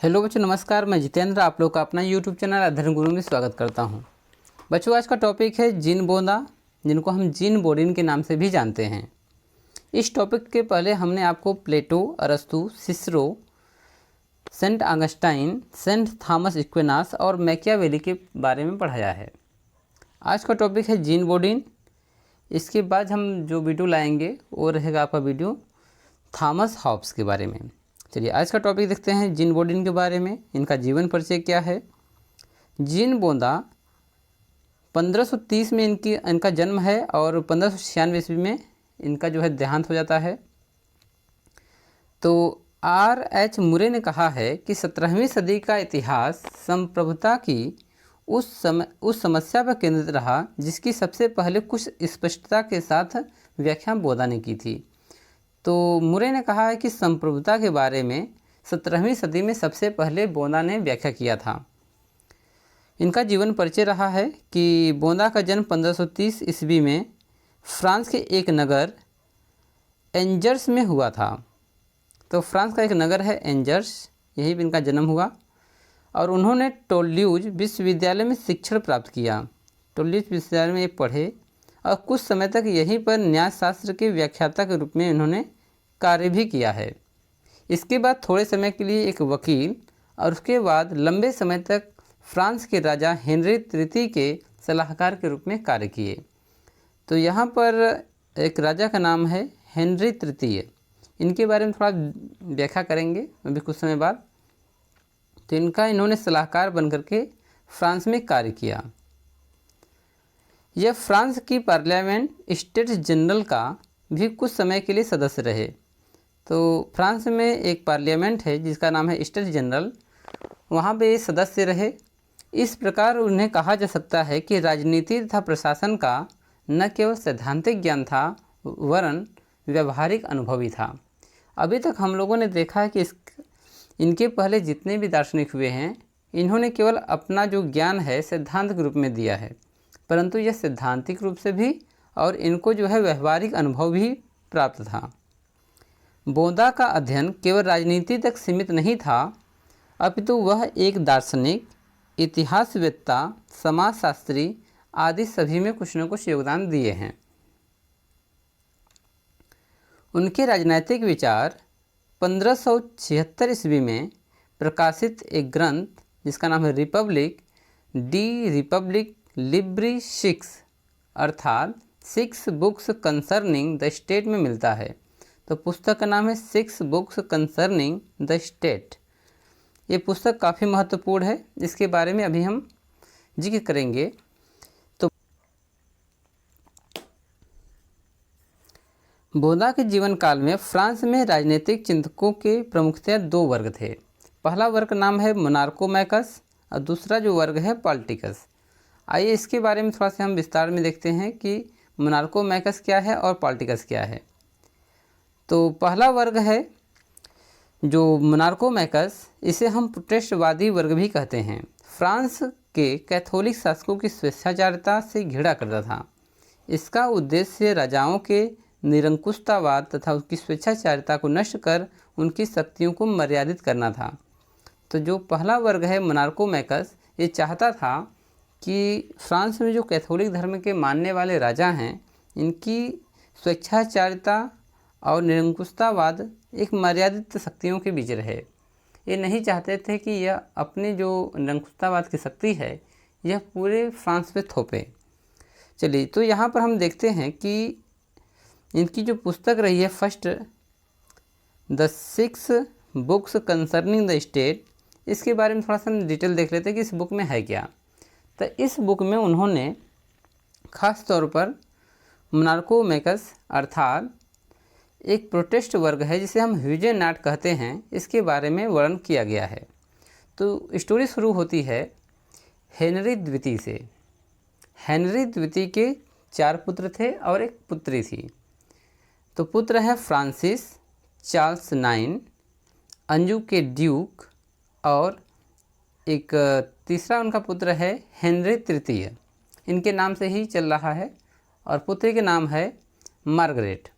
Hello बच्चों, नमस्कार। मैं जितेंद्र आप लोग का अपना यूट्यूब चैनल अध्ययन गुरु में स्वागत करता हूं। बच्चों, आज का टॉपिक है जीन बोंदा, जिनको हम जीन बोडिन के नाम से भी जानते हैं। इस टॉपिक के पहले हमने आपको प्लेटो, अरस्तु, Cicero, Saint Augustine, Saint Thomas Aquinas और मैकियावेली के बारे में पढ़ाया है। आज का टॉपिक है जीन बोडिन। इसके बाद हम जो वीडियो लाएंगे वो रहेगा आपका वीडियो थॉमस हॉब्स के बारे में। चलिए आज का टॉपिक देखते हैं जीन बोडिन के बारे में। इनका जीवन परिचय क्या है। जीन बोंदा 1530 में इनका जन्म है और 1596 ईस्वी में इनका जो है देहांत हो जाता है। तो R.H. मुरे ने कहा है कि 17वीं सदी का इतिहास संप्रभुता की उस समस्या पर केंद्रित रहा जिसकी सबसे पहले कुछ स्पष्टता के साथ व्याख्या बोंदा ने की थी। तो मुरे ने कहा है कि संप्रभुता के बारे में 17वीं सदी में सबसे पहले बोंदा ने व्याख्या किया था। इनका जीवन परिचय रहा है कि बोंदा का जन्म 1530 ईस्वी में फ्रांस के एक नगर एंजर्स में हुआ था। तो फ्रांस का एक नगर है एंजर्स, यहीं पर इनका जन्म हुआ और उन्होंने टोल्यूज विश्वविद्यालय में शिक्षण प्राप्त किया। टोल्यूज विश्वविद्यालय में पढ़े और कुछ समय तक यहीं पर न्यायशास्त्र के व्याख्याता के रूप में इन्होंने कार्य भी किया है। इसके बाद थोड़े समय के लिए एक वकील और उसके बाद लंबे समय तक फ्रांस के राजा हेनरी तृतीय के सलाहकार के रूप में कार्य किए। तो यहाँ पर एक राजा का नाम है हेनरी तृतीय, इनके बारे में थोड़ा व्याख्या करेंगे अभी कुछ समय बाद। तो इन्होंने सलाहकार बनकर के फ्रांस में कार्य किया। यह फ्रांस की पार्लियामेंट स्टेट्स जनरल का भी कुछ समय के लिए सदस्य रहे। तो फ्रांस में एक पार्लियामेंट है जिसका नाम है स्टेट्स जनरल, वहाँ पे सदस्य रहे। इस प्रकार उन्हें कहा जा सकता है कि राजनीति तथा प्रशासन का न केवल सैद्धांतिक ज्ञान था वरन व्यवहारिक अनुभव भी था। अभी तक हम लोगों ने देखा है कि इनके पहले जितने भी दार्शनिक हुए हैं इन्होंने केवल अपना जो ज्ञान है सिद्धांत के रूप में दिया है, परंतु यह सैद्धांतिक रूप से भी और इनको जो है व्यवहारिक अनुभव भी प्राप्त था। बोंदा का अध्ययन केवल राजनीति तक सीमित नहीं था, अपितु वह एक दार्शनिक, इतिहासवेत्ता, समाजशास्त्री आदि सभी में कुछ न कुछ योगदान दिए हैं। उनके राजनैतिक विचार 1576 ईस्वी में प्रकाशित एक ग्रंथ जिसका नाम है Republic D Republic Libre six अर्थात 6 बुक्स कंसर्निंग द स्टेट में मिलता है। तो पुस्तक का नाम है 6 बुक्स कंसर्निंग द स्टेट। ये पुस्तक काफ़ी महत्वपूर्ण है, इसके बारे में अभी हम जिक्र करेंगे। तो बोंदा के जीवन काल में फ्रांस में राजनीतिक चिंतकों के प्रमुखतः 2 वर्ग थे। पहला वर्ग नाम है मोनार्को-मैकस और दूसरा जो वर्ग है पॉलिटिकस। आइए इसके बारे में थोड़ा सा हम विस्तार में देखते हैं कि मोनार्को-मैकस क्या है और पॉलिटिकस क्या है। तो पहला वर्ग है जो मोनार्को-मैकस, इसे हम प्रोटेस्टेंटवादी वर्ग भी कहते हैं। फ्रांस के कैथोलिक शासकों की स्वेच्छाचारिता से घृणा करता था। इसका उद्देश्य राजाओं के निरंकुशतावाद तथा उसकी स्वेच्छाचारिता को नष्ट कर उनकी शक्तियों को मर्यादित करना था। तो जो पहला वर्ग है मोनार्को-मैकस, ये चाहता था कि फ्रांस में जो कैथोलिक धर्म के मानने वाले राजा हैं इनकी स्वेच्छाचारिता और निरंकुशतावाद एक मर्यादित शक्तियों के बीच रहे। ये नहीं चाहते थे कि यह अपनी जो निरंकुशतावाद की शक्ति है यह पूरे फ्रांस पे थोपे। चलिए तो यहाँ पर हम देखते हैं कि इनकी जो पुस्तक रही है first the 6 books concerning the state, इसके बारे में थोड़ा सा हम डिटेल देख लेते हैं कि इस बुक में है क्या। तो इस बुक में उन्होंने ख़ास तौर पर मोनार्को-मैकस अर्थात एक प्रोटेस्ट वर्ग है जिसे हम ह्यूजेनॉट कहते हैं, इसके बारे में वर्णन किया गया है। तो स्टोरी शुरू होती है हेनरी द्वितीय से। हेनरी द्वितीय के 4 पुत्र थे और एक पुत्री थी। तो पुत्र है फ्रांसिस, चार्ल्स 9, अंजू के ड्यूक और एक तीसरा उनका पुत्र है हेनरी तृतीय, इनके नाम से ही चल रहा है और पुत्री के नाम है मार्गरेट।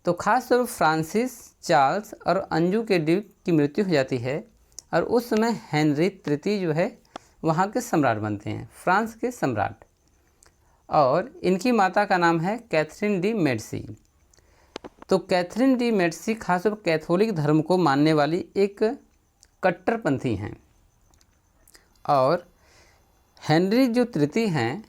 तो खास तौर फ्रांसिस, चार्ल्स और अंजू के ड्यूक की मृत्यु हो जाती है और उस समय हेनरी तृतीय जो है वहाँ के सम्राट बनते हैं, फ्रांस के सम्राट। और इनकी माता का नाम है कैथरीन डी मेडिसी। तो कैथरीन डी मेडिसी खासतौर पर कैथोलिक धर्म को मानने वाली एक कट्टरपंथी हैं। और हेनरी जो तृतीय हैं,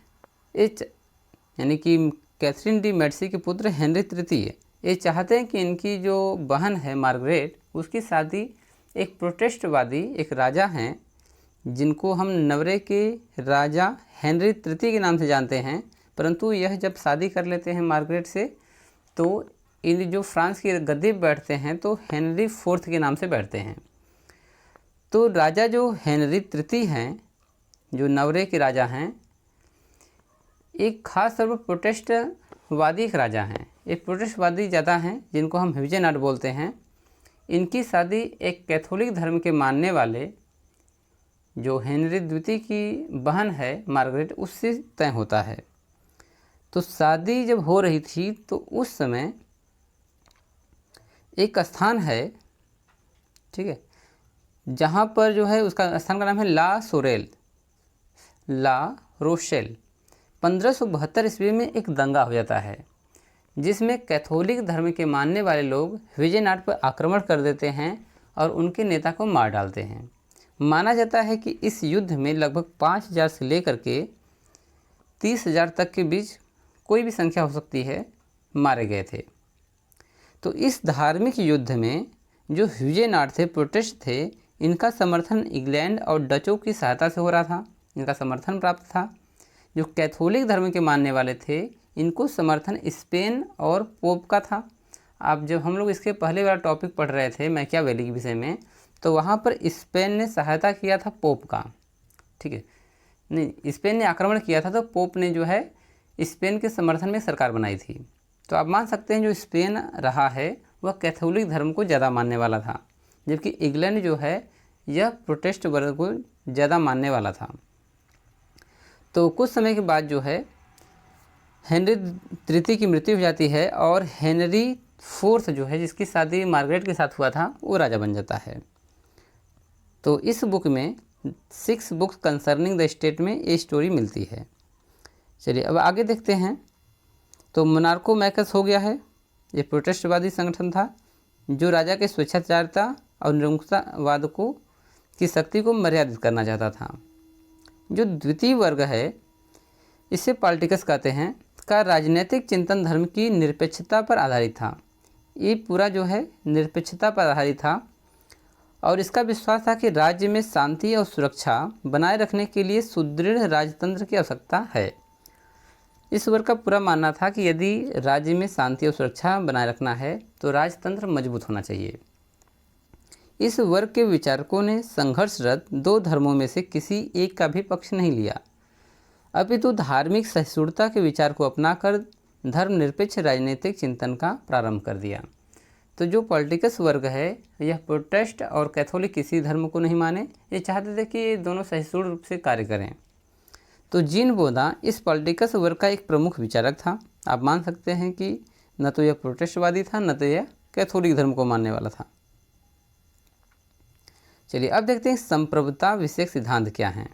यानी कि कैथरीन डी मेडिसी के पुत्र हेनरी तृतीय, ये चाहते हैं कि इनकी जो बहन है मार्गरेट, उसकी शादी एक प्रोटेस्टवादी एक राजा हैं जिनको हम नवरे के राजा हेनरी तृतीय के नाम से जानते हैं, परंतु यह जब शादी कर लेते हैं मार्गरेट से तो इन जो फ्रांस की गद्दी पर बैठते हैं तो हेनरी फोर्थ के नाम से बैठते हैं। तो राजा जो हेनरी तृतीय हैं, जो नवरे के राजा हैं, एक खास तौर पर प्रोटेस्टवादी एक राजा हैं। एक प्रोटेस्टवादी ज़्यादा हैं जिनको हम हुइजेनॉट बोलते हैं। इनकी शादी एक कैथोलिक धर्म के मानने वाले जो हेनरी द्वितीय की बहन है मार्गरेट, उससे तय होता है। तो शादी जब हो रही थी तो उस समय एक स्थान है, ठीक है, जहाँ पर जो है उसका स्थान का नाम है ला रोशेल। 1572 ईस्वी में एक दंगा हो जाता है जिसमें कैथोलिक धर्म के मानने वाले लोग हुइजेनॉट पर आक्रमण कर देते हैं और उनके नेता को मार डालते हैं। माना जाता है कि इस युद्ध में लगभग 5000 से लेकर के 30,000 तक के बीच कोई भी संख्या हो सकती है मारे गए थे। तो इस धार्मिक युद्ध में जो हुइजेनॉट थे, प्रोटेस्ट थे, इनका समर्थन इंग्लैंड और डचों की सहायता से हो रहा था, इनका समर्थन प्राप्त था। जो कैथोलिक धर्म के मानने वाले थे, इनको समर्थन स्पेन और पोप का था। अब जब हम लोग इसके पहले वाला टॉपिक पढ़ रहे थे मैकियावेली के विषय में, तो वहाँ पर स्पेन ने सहायता किया था पोप का, ठीक है, नहीं, स्पेन ने आक्रमण किया था तो पोप ने जो है स्पेन के समर्थन में सरकार बनाई थी। तो आप मान सकते हैं जो स्पेन रहा है वह कैथोलिक धर्म को ज़्यादा मानने वाला था, जबकि इंग्लैंड जो है यह प्रोटेस्ट वर्ग को ज़्यादा मानने वाला था। तो कुछ समय के बाद जो है हेनरी तृतीय की मृत्यु हो जाती है और हेनरी फोर्थ जो है, जिसकी शादी मार्गरेट के साथ हुआ था, वो राजा बन जाता है। तो इस बुक में 6 बुक्स कंसर्निंग द स्टेट में ये स्टोरी मिलती है। चलिए अब आगे देखते हैं। तो मोनार्को मैकस हो गया है, ये प्रोटेस्टवादी संगठन था जो राजा के स्वेच्छाचारिता और निरंकुशवाद को की शक्ति को मर्यादित करना चाहता था। जो द्वितीय वर्ग है, इसे पॉलिटिकस कहते हैं, का राजनीतिक चिंतन धर्म की निरपेक्षता पर आधारित था। ये पूरा जो है निरपेक्षता पर आधारित था और इसका विश्वास था कि राज्य में शांति और सुरक्षा बनाए रखने के लिए सुदृढ़ राजतंत्र की आवश्यकता है। इस वर्ग का पूरा मानना था कि यदि राज्य में शांति और सुरक्षा बनाए रखना है तो राजतंत्र मजबूत होना चाहिए। इस वर्ग के विचारकों ने संघर्षरत 2 धर्मों में से किसी एक का भी पक्ष नहीं लिया, अपितु धार्मिक सहिष्णुता के विचार को अपनाकर धर्मनिरपेक्ष राजनीतिक चिंतन का प्रारंभ कर दिया। तो जो पॉलिटिकस वर्ग है यह प्रोटेस्ट और कैथोलिक किसी धर्म को नहीं माने, ये चाहते थे कि ये दोनों सहिष्णु रूप से कार्य करें। तो जीन बोदा इस पॉलिटिकस वर्ग का एक प्रमुख विचारक था। आप मान सकते हैं कि न तो यह प्रोटेस्टवादी था न तो यह कैथोलिक धर्म को मानने वाला था। चलिए अब देखते हैं संप्रभुता विषयक सिद्धांत क्या हैं।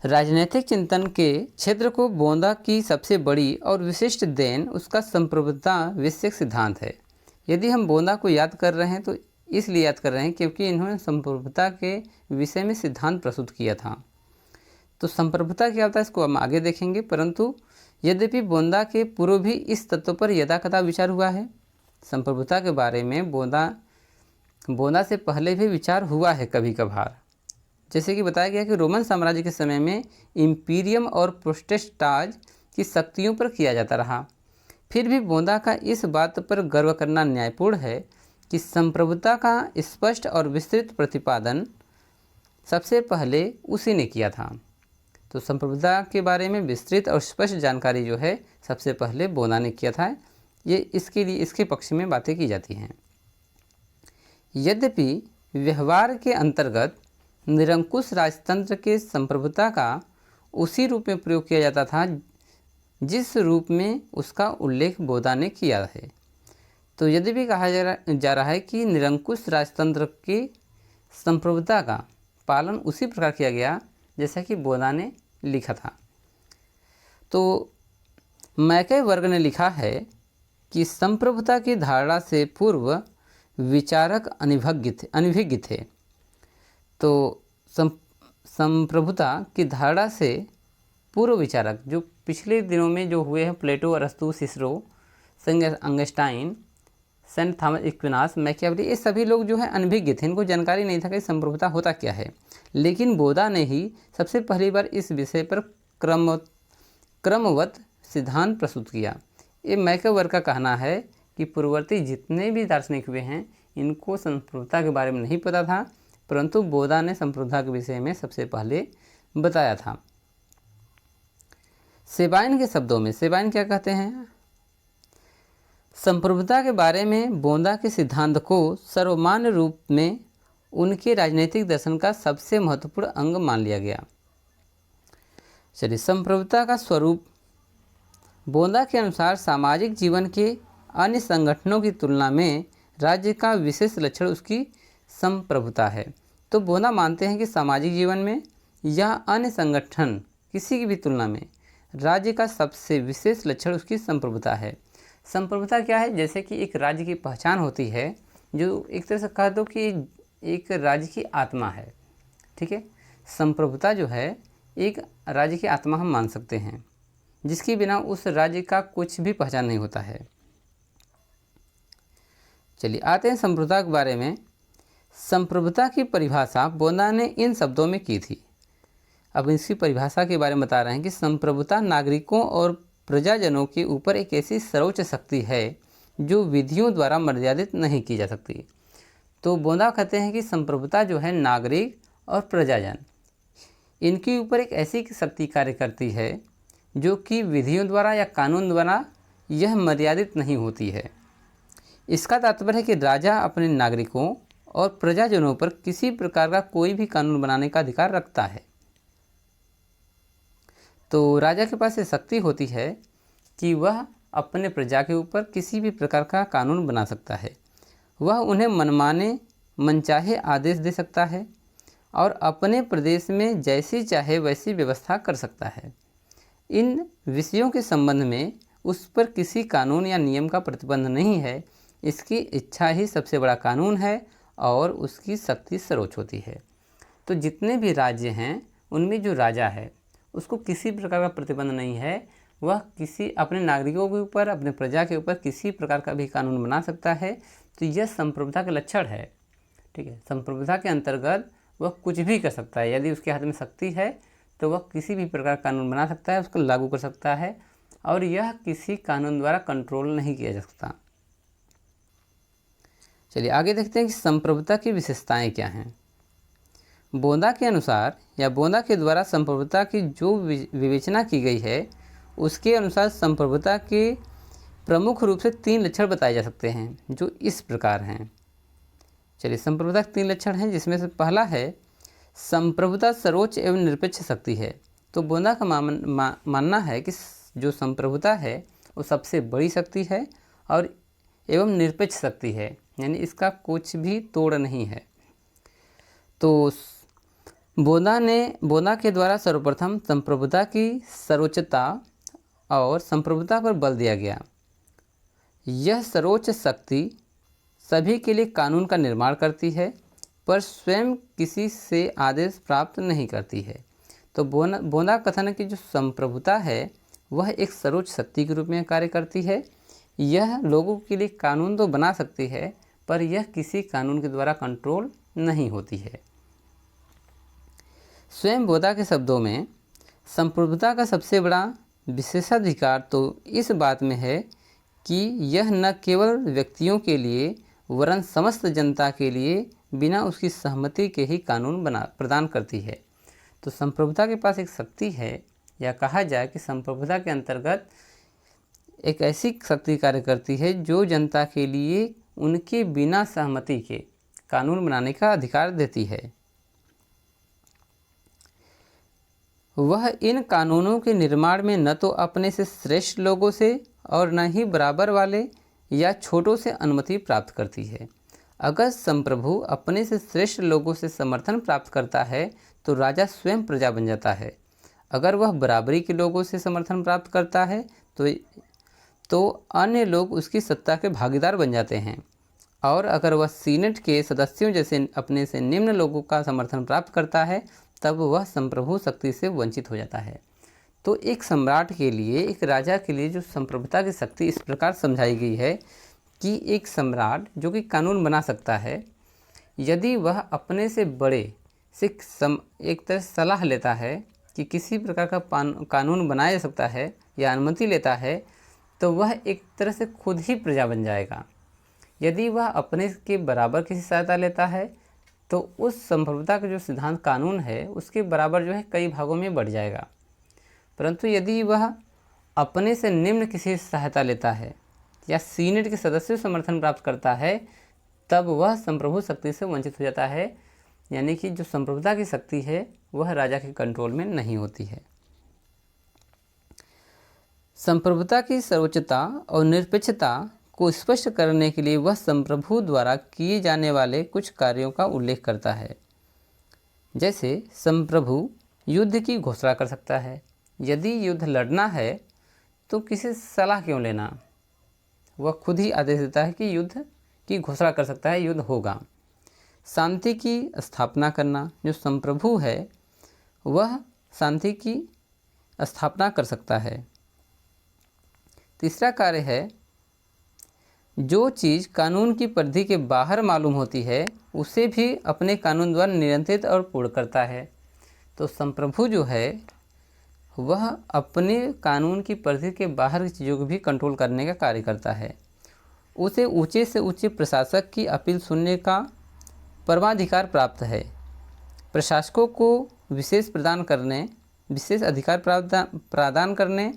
राजनीतिक चिंतन के क्षेत्र को बोंदा की सबसे बड़ी और विशिष्ट देन उसका संप्रभुता विषयक सिद्धांत है। यदि हम बोंदा को याद कर रहे हैं तो इसलिए याद कर रहे हैं क्योंकि इन्होंने संप्रभुता के विषय में सिद्धांत प्रस्तुत किया था। तो संप्रभुता क्या होता है इसको हम आगे देखेंगे, परंतु यद्यपि बोंदा के पूर्व भी इस तत्व पर यदाकदा विचार हुआ है। संप्रभुता के बारे में बोंदा से पहले भी विचार हुआ है कभी कभार। जैसे कि बताया गया कि रोमन साम्राज्य के समय में इम्पीरियम और प्रोटेस्टाज की शक्तियों पर किया जाता रहा। फिर भी बोंदा का इस बात पर गर्व करना न्यायपूर्ण है कि संप्रभुता का स्पष्ट और विस्तृत प्रतिपादन सबसे पहले उसी ने किया था। तो संप्रभुता के बारे में विस्तृत और स्पष्ट जानकारी जो है सबसे पहले बोंदा ने किया था। ये इसके लिए इसके पक्ष में बातें की जाती हैं। यद्यपि व्यवहार के अंतर्गत निरंकुश राजतंत्र के संप्रभुता का उसी रूप में प्रयोग किया जाता था जिस रूप में उसका उल्लेख बोंदा ने किया है। तो यदि भी कहा जा रहा है कि निरंकुश राजतंत्र की संप्रभुता का पालन उसी प्रकार किया गया जैसा कि बोधा ने लिखा था। तो मैके वर्ग ने लिखा है कि संप्रभुता की धारणा से पूर्व विचारक अनभिज्ञ थे। तो संप्रभुता की धारणा से पूर्व विचारक जो पिछले दिनों में जो हुए हैं, प्लेटो, अरस्तु, Cicero, Saint Augustine, Saint Thomas Aquinas, Machiavelli, ये सभी लोग जो है अनभिज्ञ थे, इनको जानकारी नहीं था कि संप्रभुता होता क्या है। लेकिन बोधा ने ही सबसे पहली बार इस विषय पर क्रमवत सिद्धांत प्रस्तुत किया। ये मैकेवर्ग का कहना है कि पूर्ववर्ती जितने भी दार्शनिक हुए हैं इनको संप्रभुता के बारे में नहीं पता था, परंतु बोधा ने संप्रभुता के विषय में सबसे पहले बताया था। सेबाइन के शब्दों में सेबाइन क्या कहते हैं? संप्रभुता के बारे में बोधा के सिद्धांत को सर्वमान्य रूप में उनके राजनीतिक दर्शन का सबसे महत्वपूर्ण अंग मान लिया गया। चलिए, संप्रभुता का स्वरूप बोधा के अनुसार सामाजिक जीवन के अन्य संगठनों की तुलना में राज्य का विशेष लक्षण उसकी संप्रभुता है। तो बोधा मानते हैं कि सामाजिक जीवन में या अन्य संगठन किसी की भी तुलना में राज्य का सबसे विशेष लक्षण उसकी संप्रभुता है। संप्रभुता क्या है? जैसे कि एक राज्य की पहचान होती है, जो एक तरह से कह दो कि एक राज्य की आत्मा है। ठीक है, संप्रभुता जो है एक राज्य की आत्मा हम मान सकते हैं, जिसके बिना उस राज्य का कुछ भी पहचान नहीं होता है। चलिए आते हैं संप्रभुता के बारे में। संप्रभुता की परिभाषा बोधा ने इन शब्दों में की थी। अब इसकी परिभाषा के बारे में बता रहे हैं कि संप्रभुता नागरिकों और प्रजाजनों के ऊपर एक ऐसी सर्वोच्च शक्ति है जो विधियों द्वारा मर्यादित नहीं की जा सकती। तो बोधा कहते हैं कि संप्रभुता जो है नागरिक और प्रजाजन, इनके ऊपर एक ऐसी शक्ति कार्य करती है जो कि विधियों द्वारा या कानून द्वारा यह मर्यादित नहीं होती है। इसका तात्पर्य है कि राजा अपने नागरिकों और प्रजाजनों पर किसी प्रकार का कोई भी कानून बनाने का अधिकार रखता है। तो राजा के पास ये शक्ति होती है कि वह अपने प्रजा के ऊपर किसी भी प्रकार का कानून बना सकता है। वह उन्हें मनमाने मनचाहे आदेश दे सकता है और अपने प्रदेश में जैसी चाहे वैसी व्यवस्था कर सकता है। इन विषयों के संबंध में उस पर किसी कानून या नियम का प्रतिबंध नहीं है। इसकी इच्छा ही सबसे बड़ा कानून है और उसकी शक्ति सर्वोच्च होती है। तो जितने भी राज्य हैं उनमें जो राजा है उसको किसी प्रकार का प्रतिबंध नहीं है। वह किसी अपने नागरिकों के ऊपर, अपने प्रजा के ऊपर किसी प्रकार का भी कानून बना सकता है। तो यह संप्रभुता का लक्षण है। ठीक है, संप्रभुता के अंतर्गत वह कुछ भी कर सकता है। यदि उसके हाथ में शक्ति है तो वह किसी भी प्रकार का कानून बना सकता है, उसको लागू कर सकता है और यह किसी कानून द्वारा कंट्रोल नहीं किया जा सकता। चलिए आगे देखते हैं कि संप्रभुता की विशेषताएं क्या हैं। बोधा के अनुसार या बोधा के द्वारा संप्रभुता की जो विवेचना की गई है उसके अनुसार संप्रभुता के प्रमुख रूप से 3 लक्षण बताए जा सकते हैं, जो इस प्रकार हैं। चलिए, संप्रभुता के 3 लक्षण हैं, जिसमें से पहला है संप्रभुता सर्वोच्च एवं निरपेक्ष शक्ति है। तो बोधा का मानना है कि जो संप्रभुता है वो सबसे बड़ी शक्ति है और एवं निरपेक्ष शक्ति है, यानी इसका कुछ भी तोड़ नहीं है। तो बोधा के द्वारा सर्वप्रथम संप्रभुता की सर्वोच्चता और संप्रभुता पर बल दिया गया। यह सर्वोच्च शक्ति सभी के लिए कानून का निर्माण करती है, पर स्वयं किसी से आदेश प्राप्त नहीं करती है। तो बोधा कथन है कि जो संप्रभुता है वह एक सर्वोच्च शक्ति के रूप में कार्य करती है। यह लोगों के लिए कानून तो बना सकती है, पर यह किसी कानून के द्वारा कंट्रोल नहीं होती है। स्वयं बोधा के शब्दों में संप्रभुता का सबसे बड़ा विशेषाधिकार तो इस बात में है कि यह न केवल व्यक्तियों के लिए वरन समस्त जनता के लिए बिना उसकी सहमति के ही कानून प्रदान करती है। तो संप्रभुता के पास एक शक्ति है, या कहा जाए कि संप्रभुता के अंतर्गत एक ऐसी शक्ति कार्य करती है जो जनता के लिए उनके बिना सहमति के कानून बनाने का अधिकार देती है। वह इन कानूनों के निर्माण में न तो अपने से श्रेष्ठ लोगों से और न ही बराबर वाले या छोटों से अनुमति प्राप्त करती है। अगर संप्रभु अपने से श्रेष्ठ लोगों से समर्थन प्राप्त करता है तो राजा स्वयं प्रजा बन जाता है। अगर वह बराबरी के लोगों से समर्थन प्राप्त करता है तो अन्य लोग उसकी सत्ता के भागीदार बन जाते हैं। और अगर वह सीनेट के सदस्यों जैसे अपने से निम्न लोगों का समर्थन प्राप्त करता है तब वह संप्रभु शक्ति से वंचित हो जाता है। तो एक सम्राट के लिए, एक राजा के लिए जो संप्रभुता की शक्ति इस प्रकार समझाई गई है कि एक सम्राट जो कि कानून बना सकता है, यदि वह अपने से बड़े से एक तरह सलाह लेता है कि किसी प्रकार का कानून बनाया जा सकता है या अनुमति लेता है तो वह एक तरह से खुद ही प्रजा बन जाएगा। यदि वह अपने के बराबर किसी सहायता लेता है तो उस संप्रभुता का जो सिद्धांत कानून है उसके बराबर जो है कई भागों में बढ़ जाएगा। परंतु यदि वह अपने से निम्न किसी सहायता लेता है या सीनेट के सदस्यों से समर्थन प्राप्त करता है तब वह संप्रभु शक्ति से वंचित हो जाता है, यानी कि जो संप्रभुता की शक्ति है वह राजा के कंट्रोल में नहीं होती है। संप्रभुता की सर्वोच्चता और निरपेक्षता को स्पष्ट करने के लिए वह संप्रभु द्वारा किए जाने वाले कुछ कार्यों का उल्लेख करता है। जैसे संप्रभु युद्ध की घोषणा कर सकता है। यदि युद्ध लड़ना है तो किसी सलाह क्यों लेना, वह खुद ही आदेश देता है कि युद्ध की घोषणा कर सकता है, युद्ध होगा। शांति की स्थापना करना, जो संप्रभु है वह शांति की स्थापना कर सकता है। तीसरा कार्य है, जो चीज़ कानून की परिधि के बाहर मालूम होती है उसे भी अपने कानून द्वारा नियंत्रित और पूर्ण करता है। तो संप्रभु जो है वह अपने कानून की परिधि के बाहर की चीज़ों को भी कंट्रोल करने का कार्य करता है। उसे ऊंचे से ऊंचे प्रशासक की अपील सुनने का परमाधिकार प्राप्त है। प्रशासकों को विशेष अधिकार प्रदान करने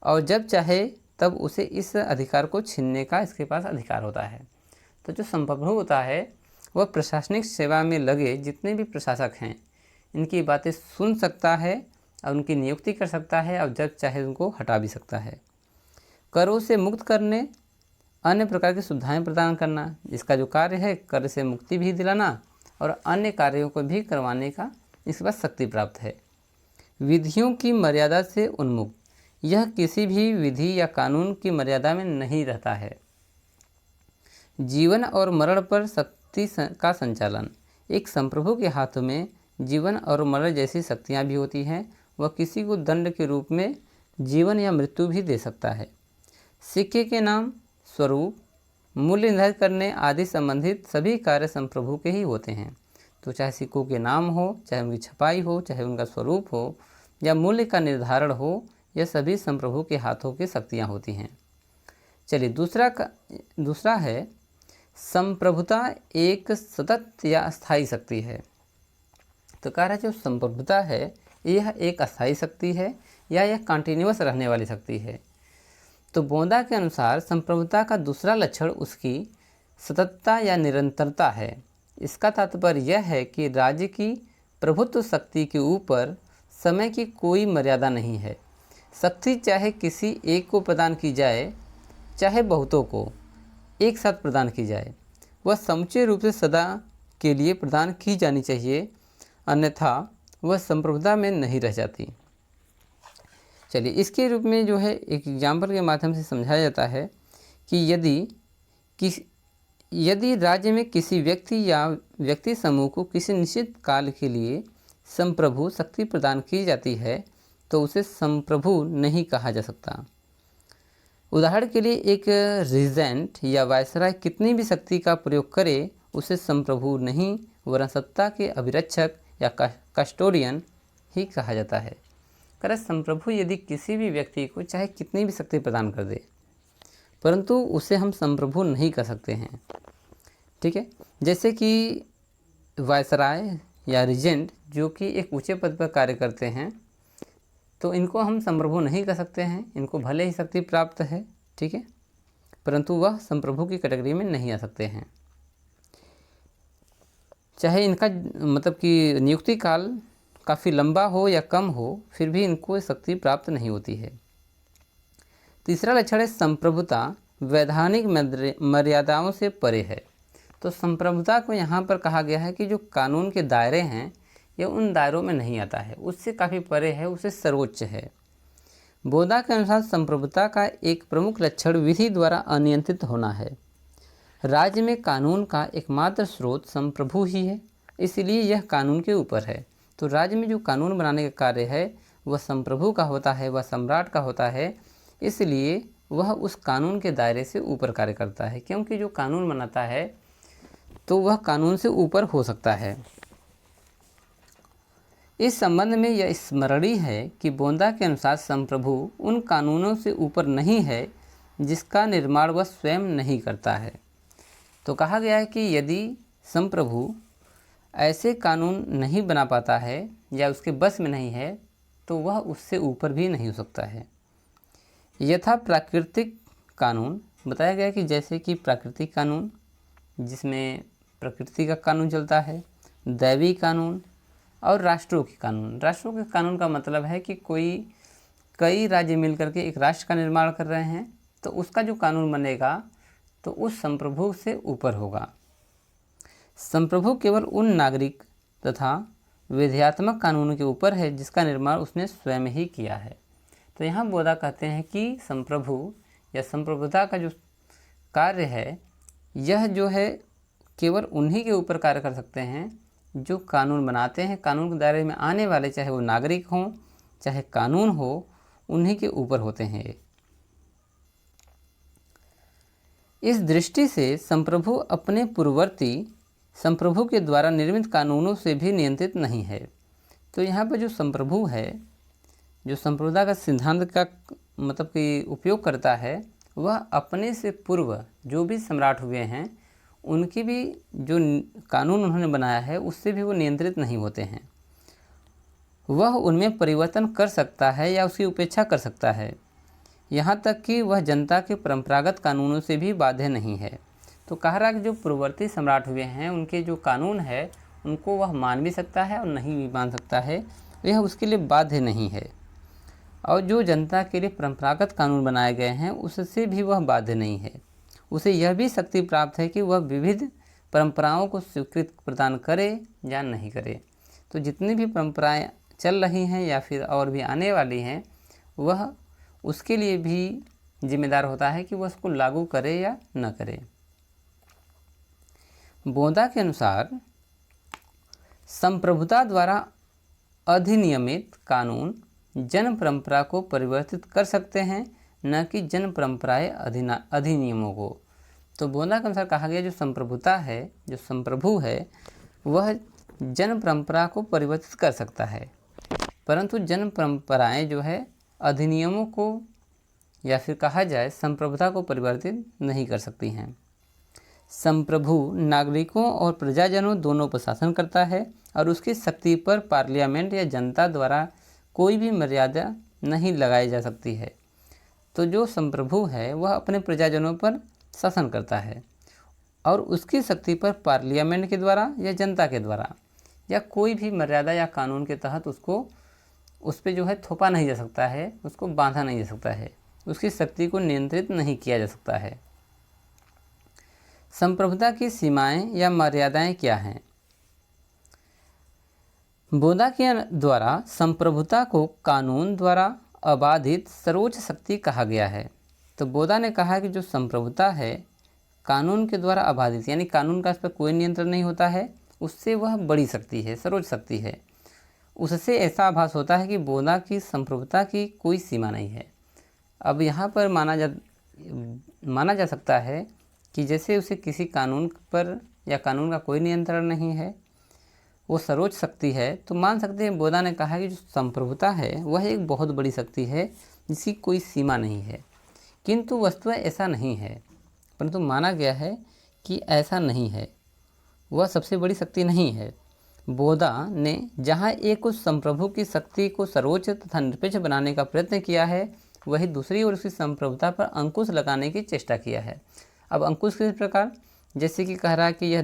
और जब चाहे तब उसे इस अधिकार को छीनने का इसके पास अधिकार होता है। तो जो संप्रभु होता है वह प्रशासनिक सेवा में लगे जितने भी प्रशासक हैं इनकी बातें सुन सकता है और उनकी नियुक्ति कर सकता है और जब चाहे उनको हटा भी सकता है। करों से मुक्त करने, अन्य प्रकार की सुविधाएं प्रदान करना, इसका जो कार्य है कर से मुक्ति भी दिलाना और अन्य कार्यों को भी करवाने का इसके पास शक्ति प्राप्त है। विधियों की मर्यादा से उन्मुक्त, यह किसी भी विधि या कानून की मर्यादा में नहीं रहता है। जीवन और मरण पर शक्ति का संचालन, एक संप्रभु के हाथों में जीवन और मरण जैसी शक्तियाँ भी होती हैं। वह किसी को दंड के रूप में जीवन या मृत्यु भी दे सकता है। सिक्के के नाम, स्वरूप, मूल्य निर्धारित करने आदि संबंधित सभी कार्य संप्रभु के ही होते हैं। तो चाहे सिक्कों के नाम हो, चाहे उनकी छपाई हो, चाहे उनका स्वरूप हो या मूल्य का निर्धारण हो, यह सभी संप्रभु के हाथों की शक्तियाँ होती हैं। चलिए दूसरा है, संप्रभुता एक सतत या अस्थायी शक्ति है। तो कह रहा है जो संप्रभुता है यह एक अस्थायी शक्ति है या यह कंटिन्यूअस रहने वाली शक्ति है। तो बोंदा के अनुसार संप्रभुता का दूसरा लक्षण उसकी सततता या निरंतरता है। इसका तात्पर्य यह है कि राज्य की प्रभुत्व शक्ति के ऊपर समय की कोई मर्यादा नहीं है। शक्ति चाहे किसी एक को प्रदान की जाए चाहे बहुतों को एक साथ प्रदान की जाए, वह समूचे रूप से सदा के लिए प्रदान की जानी चाहिए, अन्यथा वह संप्रभुता में नहीं रह जाती। चलिए इसके रूप में जो है एक एग्जाम्पल के माध्यम से समझाया जाता है कि यदि राज्य में किसी व्यक्ति या व्यक्ति समूह को किसी निश्चित काल के लिए संप्रभु शक्ति प्रदान की जाती है तो उसे संप्रभु नहीं कहा जा सकता। उदाहरण के लिए एक रीजेंट या वायसराय कितनी भी शक्ति का प्रयोग करे उसे संप्रभु नहीं वरन सत्ता के अभिरक्षक या कस्टोडियन ही कहा जाता है। कर संप्रभु यदि किसी भी व्यक्ति को चाहे कितनी भी शक्ति प्रदान कर दे परंतु उसे हम संप्रभु नहीं कह सकते हैं। ठीक है, जैसे कि वायसराय या रीजेंट जो कि एक ऊंचे पद पर कार्य करते हैं तो इनको हम संप्रभु नहीं कह सकते हैं। इनको भले ही शक्ति प्राप्त है, ठीक है, परंतु वह संप्रभु की कैटेगरी में नहीं आ सकते हैं। चाहे इनका मतलब कि नियुक्ति काल काफ़ी लंबा हो या कम हो, फिर भी इनको शक्ति प्राप्त नहीं होती है। तीसरा लक्षण है संप्रभुता वैधानिक मर्यादाओं से परे है। तो संप्रभुता को यहाँ पर कहा गया है कि जो कानून के दायरे हैं यह उन दायरों में नहीं आता है, उससे काफ़ी परे है, उससे सर्वोच्च है। बोधा के अनुसार संप्रभुता का एक प्रमुख लक्षण विधि द्वारा अनियंत्रित होना है। राज्य में कानून का एकमात्र स्रोत संप्रभु ही है, इसलिए यह कानून के ऊपर है। तो राज्य में जो कानून बनाने का कार्य है वह संप्रभु का होता है, वह सम्राट का होता है, इसलिए वह उस कानून के दायरे से ऊपर कार्य करता है, क्योंकि जो कानून बनाता है तो वह कानून से ऊपर हो सकता है। इस संबंध में यह स्मरणीय है कि बोधा के अनुसार संप्रभु उन कानूनों से ऊपर नहीं है जिसका निर्माण वह स्वयं नहीं करता है। तो कहा गया है कि यदि संप्रभु ऐसे कानून नहीं बना पाता है या उसके बस में नहीं है तो वह उससे ऊपर भी नहीं हो सकता है। यथा प्राकृतिक कानून बताया गया कि जैसे कि प्राकृतिक कानून जिसमें प्रकृति का कानून चलता है, दैवी कानून और राष्ट्रों के कानून। राष्ट्रों के कानून का मतलब है कि कई राज्य मिलकर के एक राष्ट्र का निर्माण कर रहे हैं, तो उसका जो कानून बनेगा तो उस संप्रभु से ऊपर होगा। संप्रभु केवल उन नागरिक तथा विधेयात्मक कानूनों के ऊपर है जिसका निर्माण उसने स्वयं ही किया है। तो यहाँ बोधा कहते हैं कि संप्रभु या संप्रभुता का जो कार्य है यह जो है केवल उन्हीं के ऊपर कार्य कर सकते हैं जो कानून बनाते हैं। कानून के दायरे में आने वाले, चाहे वो नागरिक हों चाहे कानून हो, उन्हीं के ऊपर होते हैं ये। इस दृष्टि से संप्रभु अपने पूर्ववर्ती संप्रभु के द्वारा निर्मित कानूनों से भी नियंत्रित नहीं है। तो यहाँ पर जो संप्रभु है, जो संप्रभुता का सिद्धांत का मतलब कि उपयोग करता है, वह अपने से पूर्व जो भी सम्राट हुए हैं उनकी भी जो कानून उन्होंने बनाया है उससे भी वो नियंत्रित नहीं होते हैं। वह उनमें परिवर्तन कर सकता है या उसकी उपेक्षा कर सकता है, यहाँ तक कि वह जनता के परंपरागत कानूनों से भी बाध्य नहीं है। तो कह रहा कि जो पूर्ववर्ती सम्राट हुए हैं उनके जो कानून है उनको वह मान भी सकता है और नहीं भी मान सकता है, यह उसके लिए बाध्य नहीं है। और जो जनता के लिए परंपरागत कानून बनाए गए हैं उससे भी वह बाध्य नहीं है। उसे यह भी शक्ति प्राप्त है कि वह विविध परंपराओं को स्वीकृति प्रदान करे या नहीं करे। तो जितनी भी परंपराएं चल रही हैं या फिर और भी आने वाली हैं, वह उसके लिए भी जिम्मेदार होता है कि वह उसको लागू करे या न करे। बोधा के अनुसार संप्रभुता द्वारा अधिनियमित कानून जन परंपरा को परिवर्तित कर सकते हैं, न कि जन परंपराएं अधिनियमों को। तो बोधा के अनुसार कहा गया जो संप्रभुता है, जो संप्रभु है, वह जन परंपरा को परिवर्तित कर सकता है, परंतु जन परंपराएं जो है अधिनियमों को या फिर कहा जाए संप्रभुता को परिवर्तित नहीं कर सकती हैं। संप्रभु नागरिकों और प्रजाजनों दोनों पर शासन करता है और उसकी शक्ति पर पार्लियामेंट या जनता द्वारा कोई भी मर्यादा नहीं लगाई जा सकती है। तो जो संप्रभु है वह अपने प्रजाजनों पर शासन करता है और उसकी शक्ति पर पार्लियामेंट के द्वारा या जनता के द्वारा या कोई भी मर्यादा या कानून के तहत उसको उस पर जो है थोपा नहीं जा सकता है, उसको बांधा नहीं जा सकता है, उसकी शक्ति को नियंत्रित नहीं किया जा सकता है। संप्रभुता की सीमाएं या मर्यादाएं क्या हैं? बोधा के द्वारा संप्रभुता को कानून द्वारा अबाधित सर्वोच्च शक्ति कहा गया है। तो बोधा ने कहा कि जो संप्रभुता है कानून के द्वारा अबाधित, यानी कानून का इस पर कोई नियंत्रण नहीं होता है, उससे वह बड़ी शक्ति है, सर्वोच्च शक्ति है। उससे ऐसा आभास होता है कि बोधा की संप्रभुता की कोई सीमा नहीं है। अब यहाँ पर माना जा सकता है कि जैसे उसे किसी कानून पर या कानून का कोई नियंत्रण नहीं है, वो सर्वोच्च शक्ति है, तो मान सकते हैं बोधा ने कहा कि जो संप्रभुता है वह एक बहुत बड़ी शक्ति है जिसकी कोई सीमा नहीं है। किंतु वस्तुतः ऐसा नहीं है, परंतु माना गया है कि ऐसा नहीं है, वह सबसे बड़ी शक्ति नहीं है। बोधा ने जहाँ एक उस संप्रभु की शक्ति को सर्वोच्च तथा निरपेक्ष बनाने का प्रयत्न किया है, वही दूसरी ओर उसकी संप्रभुता पर अंकुश लगाने की चेष्टा किया है। अब अंकुश किस प्रकार, जैसे कि कह रहा है कि यह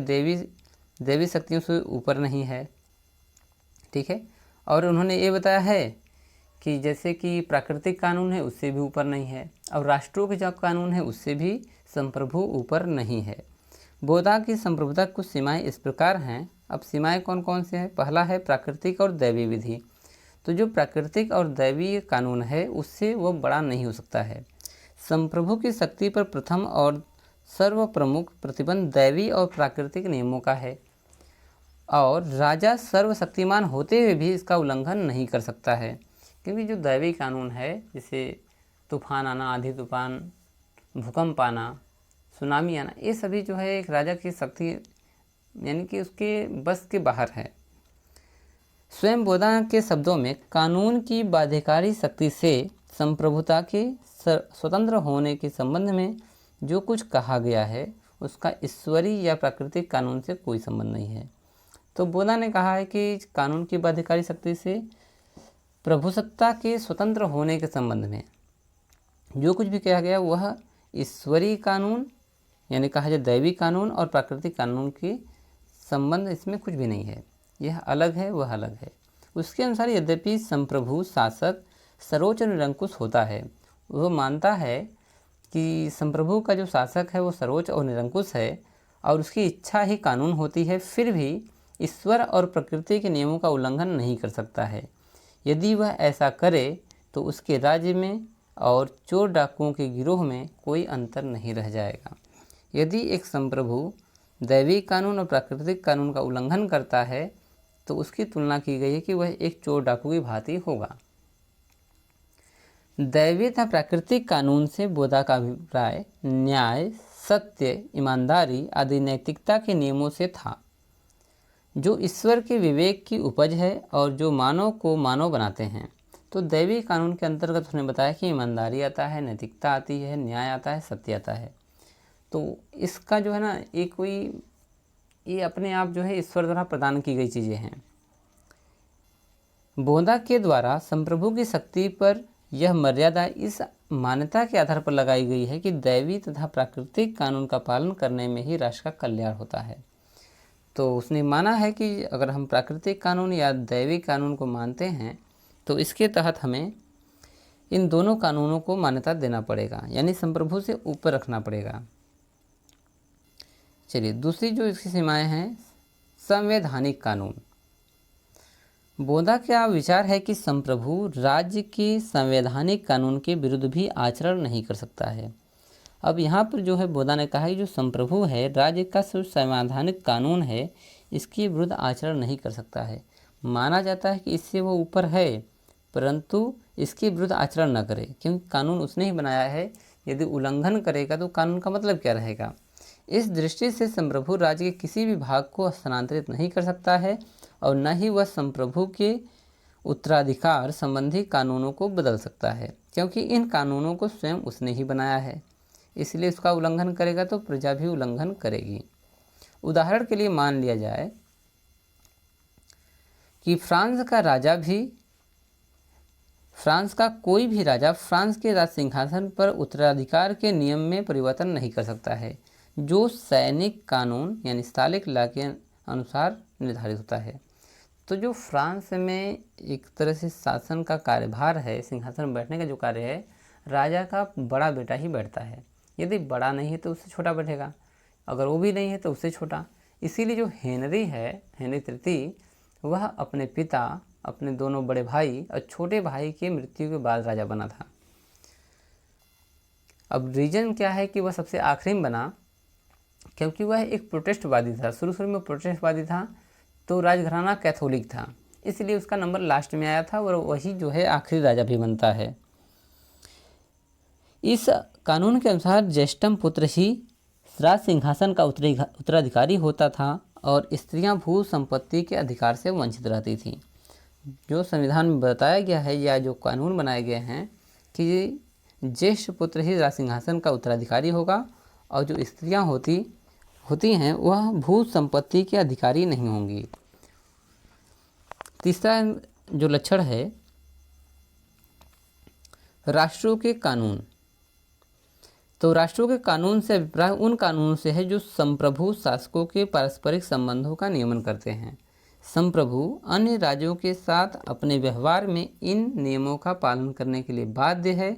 देवी शक्तियों से ऊपर नहीं है, ठीक है। और उन्होंने ये बताया है कि जैसे कि प्राकृतिक कानून है उससे भी ऊपर नहीं है, और राष्ट्रों के जो कानून है उससे भी संप्रभु ऊपर नहीं है। बोधा की संप्रभुता कुछ सीमाएं इस प्रकार हैं। अब सीमाएं कौन कौन से हैं? पहला है प्राकृतिक और दैवीय विधि। तो जो प्राकृतिक और दैवीय कानून है उससे वो बड़ा नहीं हो सकता है। संप्रभु की शक्ति पर प्रथम और सर्व प्रमुख प्रतिबंध दैवीय और प्राकृतिक नियमों का है, और राजा सर्वशक्तिमान होते हुए भी इसका उल्लंघन नहीं कर सकता है। क्योंकि जो दैवीय कानून है, जैसे तूफान आना, आंधी तूफान, भूकंप आना, सुनामी आना, ये सभी जो है एक राजा की शक्ति यानी कि उसके बस के बाहर है। स्वयं बोधा के शब्दों में कानून की बाध्यकारी शक्ति से संप्रभुता के स्वतंत्र होने के संबंध में जो कुछ कहा गया है उसका ईश्वरीय या प्राकृतिक कानून से कोई संबंध नहीं है। तो बोधा ने कहा है कि कानून की बाध्यकारी शक्ति से प्रभुसत्ता के स्वतंत्र होने के संबंध में जो कुछ भी कहा गया वह ईश्वरीय कानून यानी कहा जाए दैवी कानून और प्राकृतिक कानून के संबंध इसमें कुछ भी नहीं है, यह अलग है वह अलग है। उसके अनुसार यद्यपि संप्रभु शासक सर्वोच्च और निरंकुश होता है, वह मानता है कि संप्रभु का जो शासक है वो सर्वोच्च और निरंकुश है और उसकी इच्छा ही कानून होती है, फिर भी ईश्वर और प्रकृति के नियमों का उल्लंघन नहीं कर सकता है। यदि वह ऐसा करे तो उसके राज्य में और चोर डाकुओं के गिरोह में कोई अंतर नहीं रह जाएगा। यदि एक संप्रभु दैवी कानून और प्राकृतिक कानून का उल्लंघन करता है तो उसकी तुलना की गई है कि वह एक चोर डाकू की भांति होगा। दैवीय तथा प्राकृतिक कानून से बोधा का अभिप्राय न्याय, सत्य, ईमानदारी आदि नैतिकता के नियमों से था, जो ईश्वर के विवेक की उपज है और जो मानव को मानव बनाते हैं। तो दैवीय कानून के अंतर्गत उसने बताया कि ईमानदारी आता है, नैतिकता आती है, न्याय आता है, सत्य आता है। तो इसका जो है ना ये अपने आप जो है ईश्वर द्वारा प्रदान की गई चीज़ें हैं। बोधा के द्वारा संप्रभु की शक्ति पर यह मर्यादा इस मान्यता के आधार पर लगाई गई है कि दैवी तथा प्राकृतिक कानून का पालन करने में ही राष्ट्र का कल्याण होता है। तो उसने माना है कि अगर हम प्राकृतिक कानून या दैवी कानून को मानते हैं तो इसके तहत हमें इन दोनों कानूनों को मान्यता देना पड़ेगा, यानी संप्रभु से ऊपर रखना पड़ेगा। चलिए, दूसरी जो इसकी सीमाएं हैं, संवैधानिक कानून। बोधा का विचार है कि संप्रभु राज्य के संवैधानिक कानून के विरुद्ध भी आचरण नहीं कर सकता है। अब यहाँ पर जो है बोधा ने कहा कि जो संप्रभु है राज्य का संवैधानिक कानून है इसके विरुद्ध आचरण नहीं कर सकता है। माना जाता है कि इससे वो ऊपर है, परंतु इसके विरुद्ध आचरण न करे, क्योंकि कानून उसने ही बनाया है। यदि उल्लंघन करेगा तो कानून का मतलब क्या रहेगा। इस दृष्टि से संप्रभु राज्य के किसी भी भाग को स्थानांतरित नहीं कर सकता है और न ही वह संप्रभु के उत्तराधिकार संबंधी कानूनों को बदल सकता है, क्योंकि इन कानूनों को स्वयं उसने ही बनाया है। इसलिए उसका उल्लंघन करेगा तो प्रजा भी उल्लंघन करेगी। उदाहरण के लिए मान लिया जाए कि फ्रांस का कोई भी राजा फ्रांस के राज सिंहासन पर उत्तराधिकार के नियम में परिवर्तन नहीं कर सकता है, जो सैनिक कानून यानी स्थालिक लॉ के अनुसार निर्धारित होता है। तो जो फ्रांस में एक तरह से शासन का कार्यभार है, सिंहासन बैठने का जो कार्य है, राजा का बड़ा बेटा ही बैठता है। यदि बड़ा नहीं है तो उससे छोटा बैठेगा, अगर वो भी नहीं है तो उससे छोटा। इसीलिए जो हेनरी तृतीय, वह अपने पिता, अपने दोनों बड़े भाई और छोटे भाई की मृत्यु के बाद राजा बना था। अब रीजन क्या है कि वह सबसे आखिरी में बना, क्योंकि वह एक प्रोटेस्टवादी था। शुरू में प्रोटेस्टवादी था, तो राजघराना कैथोलिक था, इसलिए उसका नंबर लास्ट में आया था और वही जो है आखिरी राजा भी बनता है। इस कानून के अनुसार ज्येष्ठतम पुत्र ही राज सिंहासन का उत्तराधिकारी होता था और स्त्रियां भू संपत्ति के अधिकार से वंचित रहती थीं। जो संविधान में बताया गया है या जो कानून बनाए गए हैं कि ज्येष्ठ पुत्र ही राज सिंहासन का उत्तराधिकारी होगा और जो स्त्रियां होती हैं वह भू संपत्ति के अधिकारी नहीं होंगी। तीसरा जो लक्षण है राष्ट्रों के कानून। तो राष्ट्रों के कानून से अभिप्राय उन कानूनों से है जो संप्रभु शासकों के पारस्परिक संबंधों का नियमन करते हैं। संप्रभु अन्य राज्यों के साथ अपने व्यवहार में इन नियमों का पालन करने के लिए बाध्य है।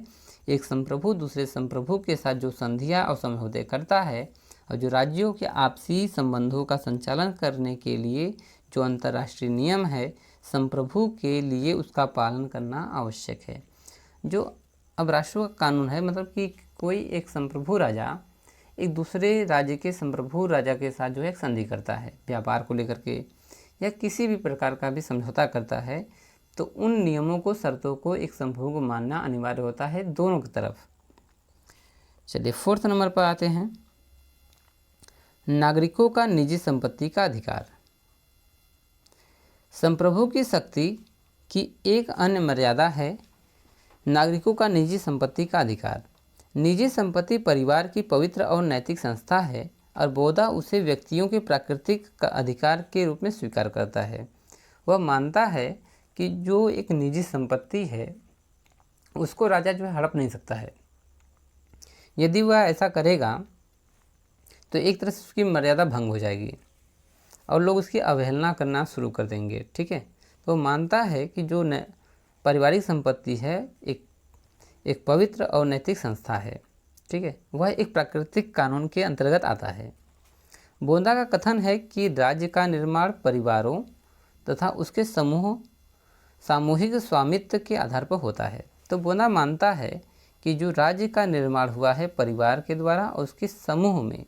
एक संप्रभु दूसरे संप्रभु के साथ जो संधियां और समझौते करता है और जो राज्यों के आपसी संबंधों का संचालन करने के लिए जो अंतर्राष्ट्रीय नियम है, संप्रभु के लिए उसका पालन करना आवश्यक है। जो अब राष्ट्रों का कानून है, मतलब कि कोई एक संप्रभु राजा एक दूसरे राज्य के संप्रभु राजा के साथ जो है संधि करता है, व्यापार को लेकर के या किसी भी प्रकार का भी समझौता करता है, तो उन नियमों को, शर्तों को एक संप्रभु को मानना अनिवार्य होता है दोनों की तरफ। चलिए 4th नंबर पर आते हैं, नागरिकों का निजी संपत्ति का अधिकार। संप्रभु की शक्ति की एक अन्य मर्यादा है नागरिकों का निजी संपत्ति का अधिकार। निजी संपत्ति परिवार की पवित्र और नैतिक संस्था है और बौद्धा उसे व्यक्तियों के प्राकृतिक अधिकार के रूप में स्वीकार करता है। वह मानता है कि जो एक निजी संपत्ति है उसको राजा जो है हड़प नहीं सकता है। यदि वह ऐसा करेगा तो एक तरह से उसकी मर्यादा भंग हो जाएगी और लोग उसकी अवहेलना करना शुरू कर देंगे। ठीक है, तो मानता है कि जो पारिवारिक संपत्ति है एक पवित्र और नैतिक संस्था है। ठीक है, वह एक प्राकृतिक कानून के अंतर्गत आता है। बोंदा का कथन है कि राज्य का निर्माण परिवारों तथा उसके सामूहिक स्वामित्व के आधार पर होता है। तो बोंदा मानता है कि जो राज्य का निर्माण हुआ है परिवार के द्वारा और उसके समूह में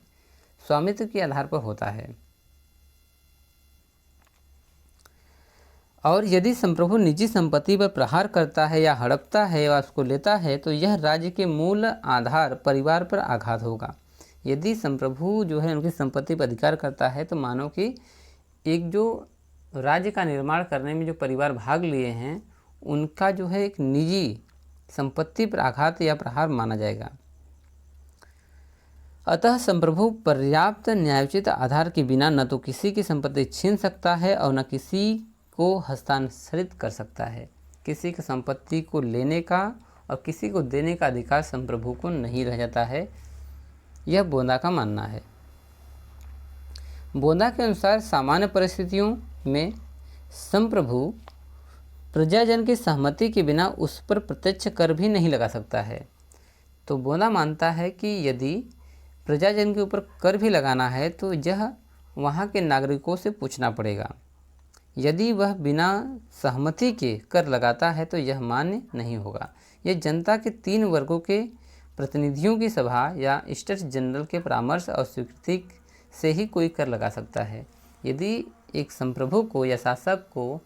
स्वामित्व के आधार पर होता है। और यदि संप्रभु निजी संपत्ति पर प्रहार करता है या हड़पता है या उसको लेता है तो यह राज्य के मूल आधार परिवार पर आघात होगा। यदि संप्रभु जो है उनकी संपत्ति पर अधिकार करता है तो मानो कि एक जो राज्य का निर्माण करने में जो परिवार भाग लिए हैं उनका जो है एक निजी संपत्ति पर आघात या प्रहार माना जाएगा। अतः संप्रभु पर्याप्त न्यायोचित आधार के बिना न तो किसी की संपत्ति छीन सकता है और न किसी को हस्तांतरित कर सकता है। किसी की संपत्ति को लेने का और किसी को देने का अधिकार संप्रभु को नहीं रह जाता है, यह बोंदा का मानना है। बोंदा के अनुसार सामान्य परिस्थितियों में संप्रभु प्रजाजन की सहमति के बिना उस पर प्रत्यक्ष कर भी नहीं लगा सकता है। तो बोंदा मानता है कि यदि प्रजाजन के ऊपर कर भी लगाना है तो यह वहाँ के नागरिकों से पूछना पड़ेगा। यदि वह बिना सहमति के कर लगाता है तो यह मान्य नहीं होगा। यह जनता के 3 वर्गों के प्रतिनिधियों की सभा या स्टेट्स जनरल के परामर्श और स्वीकृति से ही कोई कर लगा सकता है। यदि एक संप्रभु को या शासक को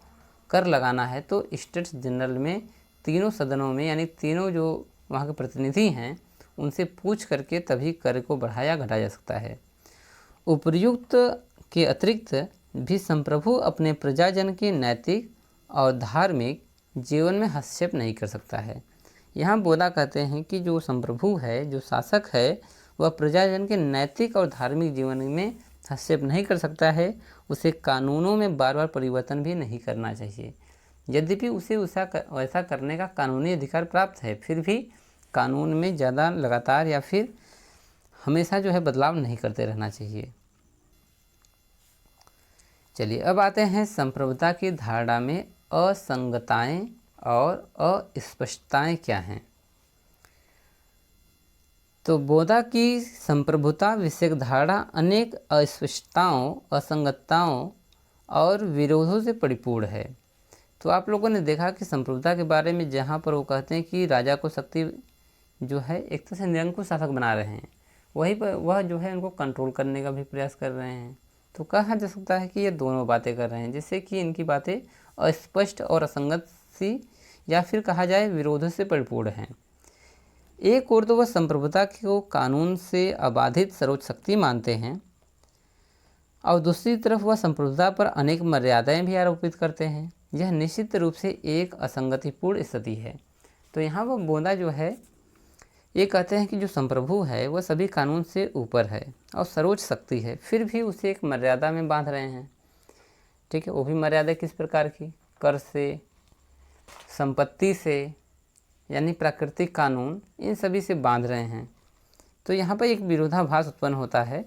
कर लगाना है तो स्टेट्स जनरल में तीनों सदनों में यानी तीनों जो वहाँ के प्रतिनिधि हैं उनसे पूछ करके तभी कर को बढ़ाया घटाया जा सकता है। उपर्युक्त के अतिरिक्त भी संप्रभु अपने प्रजाजन के नैतिक और धार्मिक जीवन में हस्तक्षेप नहीं कर सकता है। यहाँ बोंदा कहते हैं कि जो संप्रभु है, जो शासक है, वह प्रजाजन के नैतिक और धार्मिक जीवन में हस्तक्षेप नहीं कर सकता है। उसे कानूनों में बार बार परिवर्तन भी नहीं करना चाहिए। यद्यपि उसे वैसा करने का कानूनी अधिकार प्राप्त है, फिर भी कानून में ज़्यादा लगातार या फिर हमेशा जो है बदलाव नहीं करते रहना चाहिए। चलिए अब आते हैं संप्रभुता की धारणा में असंगतताएं और अस्पष्टताएं क्या हैं। तो बोंदा की संप्रभुता विषयक धारणा अनेक अस्पष्टताओं, असंगतताओं और विरोधों से परिपूर्ण है। तो आप लोगों ने देखा कि संप्रभुता के बारे में जहाँ पर वो कहते हैं कि राजा को शक्ति जो है एक तरह से निरंकुश शासक बना रहे हैं, वहीं पर वह जो है उनको कंट्रोल करने का भी प्रयास कर रहे हैं। तो कहा जा सकता है कि ये दोनों बातें कर रहे हैं, जिससे कि इनकी बातें अस्पष्ट और असंगत सी या फिर कहा जाए विरोधों से परिपूर्ण हैं। एक ओर तो वह संप्रभुता को कानून से अबाधित सर्वोच्च शक्ति मानते हैं और दूसरी तरफ वह संप्रभुता पर अनेक मर्यादाएं भी आरोपित करते हैं। यह निश्चित रूप से एक असंगतिपूर्ण स्थिति है। तो यहाँ वह बोंदा जो है ये कहते हैं कि जो संप्रभु है वह सभी कानून से ऊपर है और सर्वोच्च शक्ति है, फिर भी उसे एक मर्यादा में बांध रहे हैं। ठीक है, वो भी मर्यादा किस प्रकार की? कर से, संपत्ति से, यानी प्राकृतिक कानून, इन सभी से बांध रहे हैं। तो यहाँ पर एक विरोधाभास उत्पन्न होता है।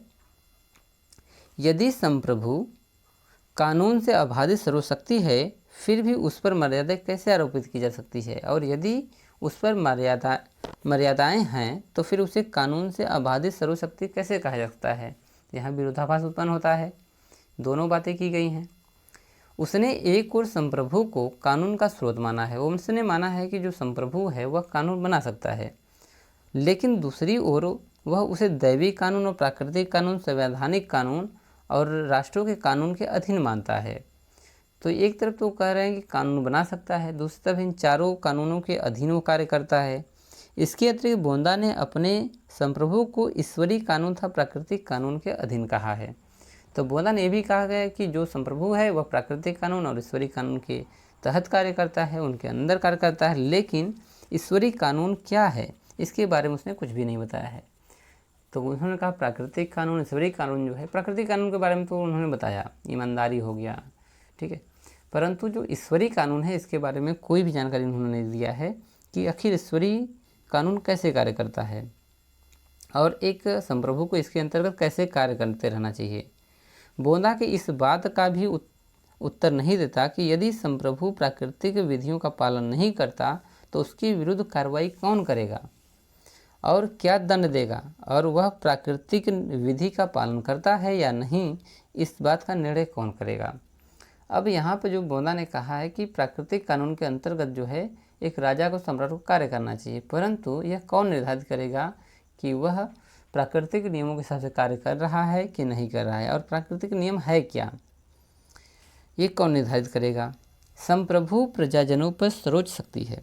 यदि संप्रभु कानून से अबाधित सर्वशक्ति है, फिर भी उस पर मर्यादा कैसे आरोपित की जा सकती है, और यदि उस पर मर्यादाएं हैं तो फिर उसे कानून से अबाधित सर्वशक्ति कैसे कहा जा सकता है। यहाँ विरोधाभास उत्पन्न होता है, दोनों बातें की गई हैं। उसने एक और संप्रभु को कानून का स्रोत माना है, उसने माना है कि जो संप्रभु है वह कानून बना सकता है, लेकिन दूसरी ओर वह उसे दैवी कानून और प्राकृतिक कानून, संवैधानिक कानून और राष्ट्रों के कानून के अधीन मानता है। तो एक तरफ तो कह रहे हैं कि कानून बना सकता है, दूसरी तरफ इन चारों कानूनों के अधीन वो कार्य करता है। इसके अतिरिक्त बोंदा ने अपने संप्रभु को ईश्वरीय कानून तथा प्राकृतिक कानून के अधीन कहा है। तो बोंदा ने यह भी कहा गया कि जो संप्रभु है वह प्राकृतिक कानून और ईश्वरीय कानून के तहत कार्य करता है, उनके अंदर कार्य करता है, लेकिन ईश्वरीय कानून क्या है इसके बारे में उसने कुछ भी नहीं बताया है। तो उन्होंने कहा प्राकृतिक कानून, ईश्वरीय कानून जो है, प्राकृतिक कानून के बारे में तो उन्होंने बताया, ईमानदारी हो गया, ठीक है, परंतु जो ईश्वरीय कानून है इसके बारे में कोई भी जानकारी उन्होंने नहीं दिया है कि आखिर ईश्वरीय कानून कैसे कार्य करता है और एक संप्रभु को इसके अंतर्गत कैसे कार्य करते रहना चाहिए। बोंदा के इस बात का भी उत्तर नहीं देता कि यदि संप्रभु प्राकृतिक विधियों का पालन नहीं करता तो उसके विरुद्ध कार्रवाई कौन करेगा और क्या दंड देगा, और वह प्राकृतिक विधि का पालन करता है या नहीं, इस बात का निर्णय कौन करेगा। अब यहाँ पर जो बोंदा ने कहा है कि प्राकृतिक कानून के अंतर्गत जो है एक राजा को, सम्राट को कार्य करना चाहिए, परंतु यह कौन निर्धारित करेगा कि वह प्राकृतिक नियमों के हिसाब से कार्य कर रहा है कि नहीं कर रहा है, और प्राकृतिक नियम है क्या, ये कौन निर्धारित करेगा। संप्रभु प्रजाजनों पर सर्वोच्च शक्ति है।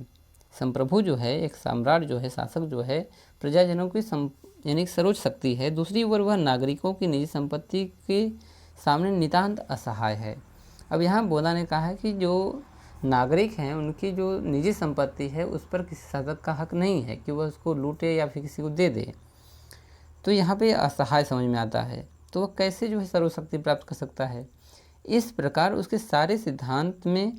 संप्रभु जो है, एक सम्राट जो है, शासक जो है, प्रजाजनों की यानी सर्वोच्च शक्ति है। दूसरी ओर वह नागरिकों की निजी संपत्ति के सामने नितांत असहाय है। अब यहाँ बोंदा ने कहा है कि जो नागरिक हैं उनकी जो निजी संपत्ति है उस पर किसी शासक का हक नहीं है कि वह उसको लूटे या फिर किसी को दे दे। तो यहाँ पे असहाय समझ में आता है, तो वह कैसे जो है सर्वशक्ति प्राप्त कर सकता है। इस प्रकार उसके सारे सिद्धांत में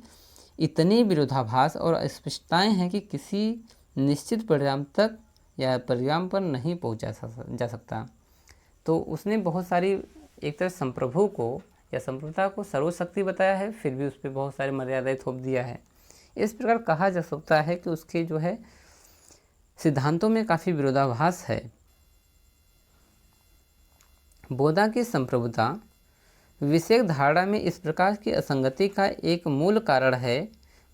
इतनी विरोधाभास और अस्पष्टताएं हैं कि किसी निश्चित परिणाम तक या परिणाम पर नहीं पहुंचा जा सकता। तो उसने बहुत सारी, एक तरह संप्रभु को या संप्रभुता को सर्वशक्ति बताया है, फिर भी उस पर बहुत सारी मर्यादाएं थोप दिया है। इस प्रकार कहा जा सकता है कि उसके जो है सिद्धांतों में काफ़ी विरोधाभास है। बोंदा की संप्रभुता विषयक धारणा में इस प्रकार की असंगति का एक मूल कारण है।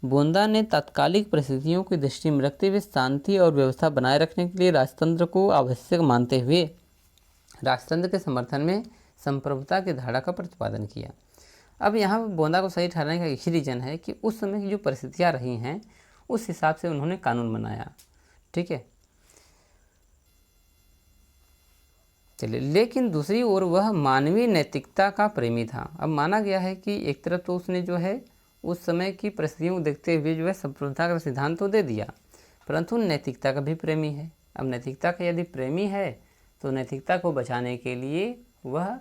बोंदा ने तात्कालिक परिस्थितियों की दृष्टि में रखते हुए शांति और व्यवस्था बनाए रखने के लिए राजतंत्र को आवश्यक मानते हुए राजतंत्र के समर्थन में संप्रभुता की धारणा का प्रतिपादन किया। अब यहाँ पर बोंदा को सही ठहराने का एक ही रीजन है कि उस समय की जो परिस्थितियाँ रही हैं उस हिसाब से उन्होंने कानून बनाया, ठीक है। चलिए, लेकिन दूसरी ओर वह मानवीय नैतिकता का प्रेमी था। अब माना गया है कि एक तरफ तो उसने जो है उस समय की परिस्थितियों को देखते हुए जो है संप्रभुता का सिद्धांत तो दे दिया, परंतु नैतिकता का भी प्रेमी है। अब नैतिकता का यदि प्रेमी है तो नैतिकता को बचाने के लिए वह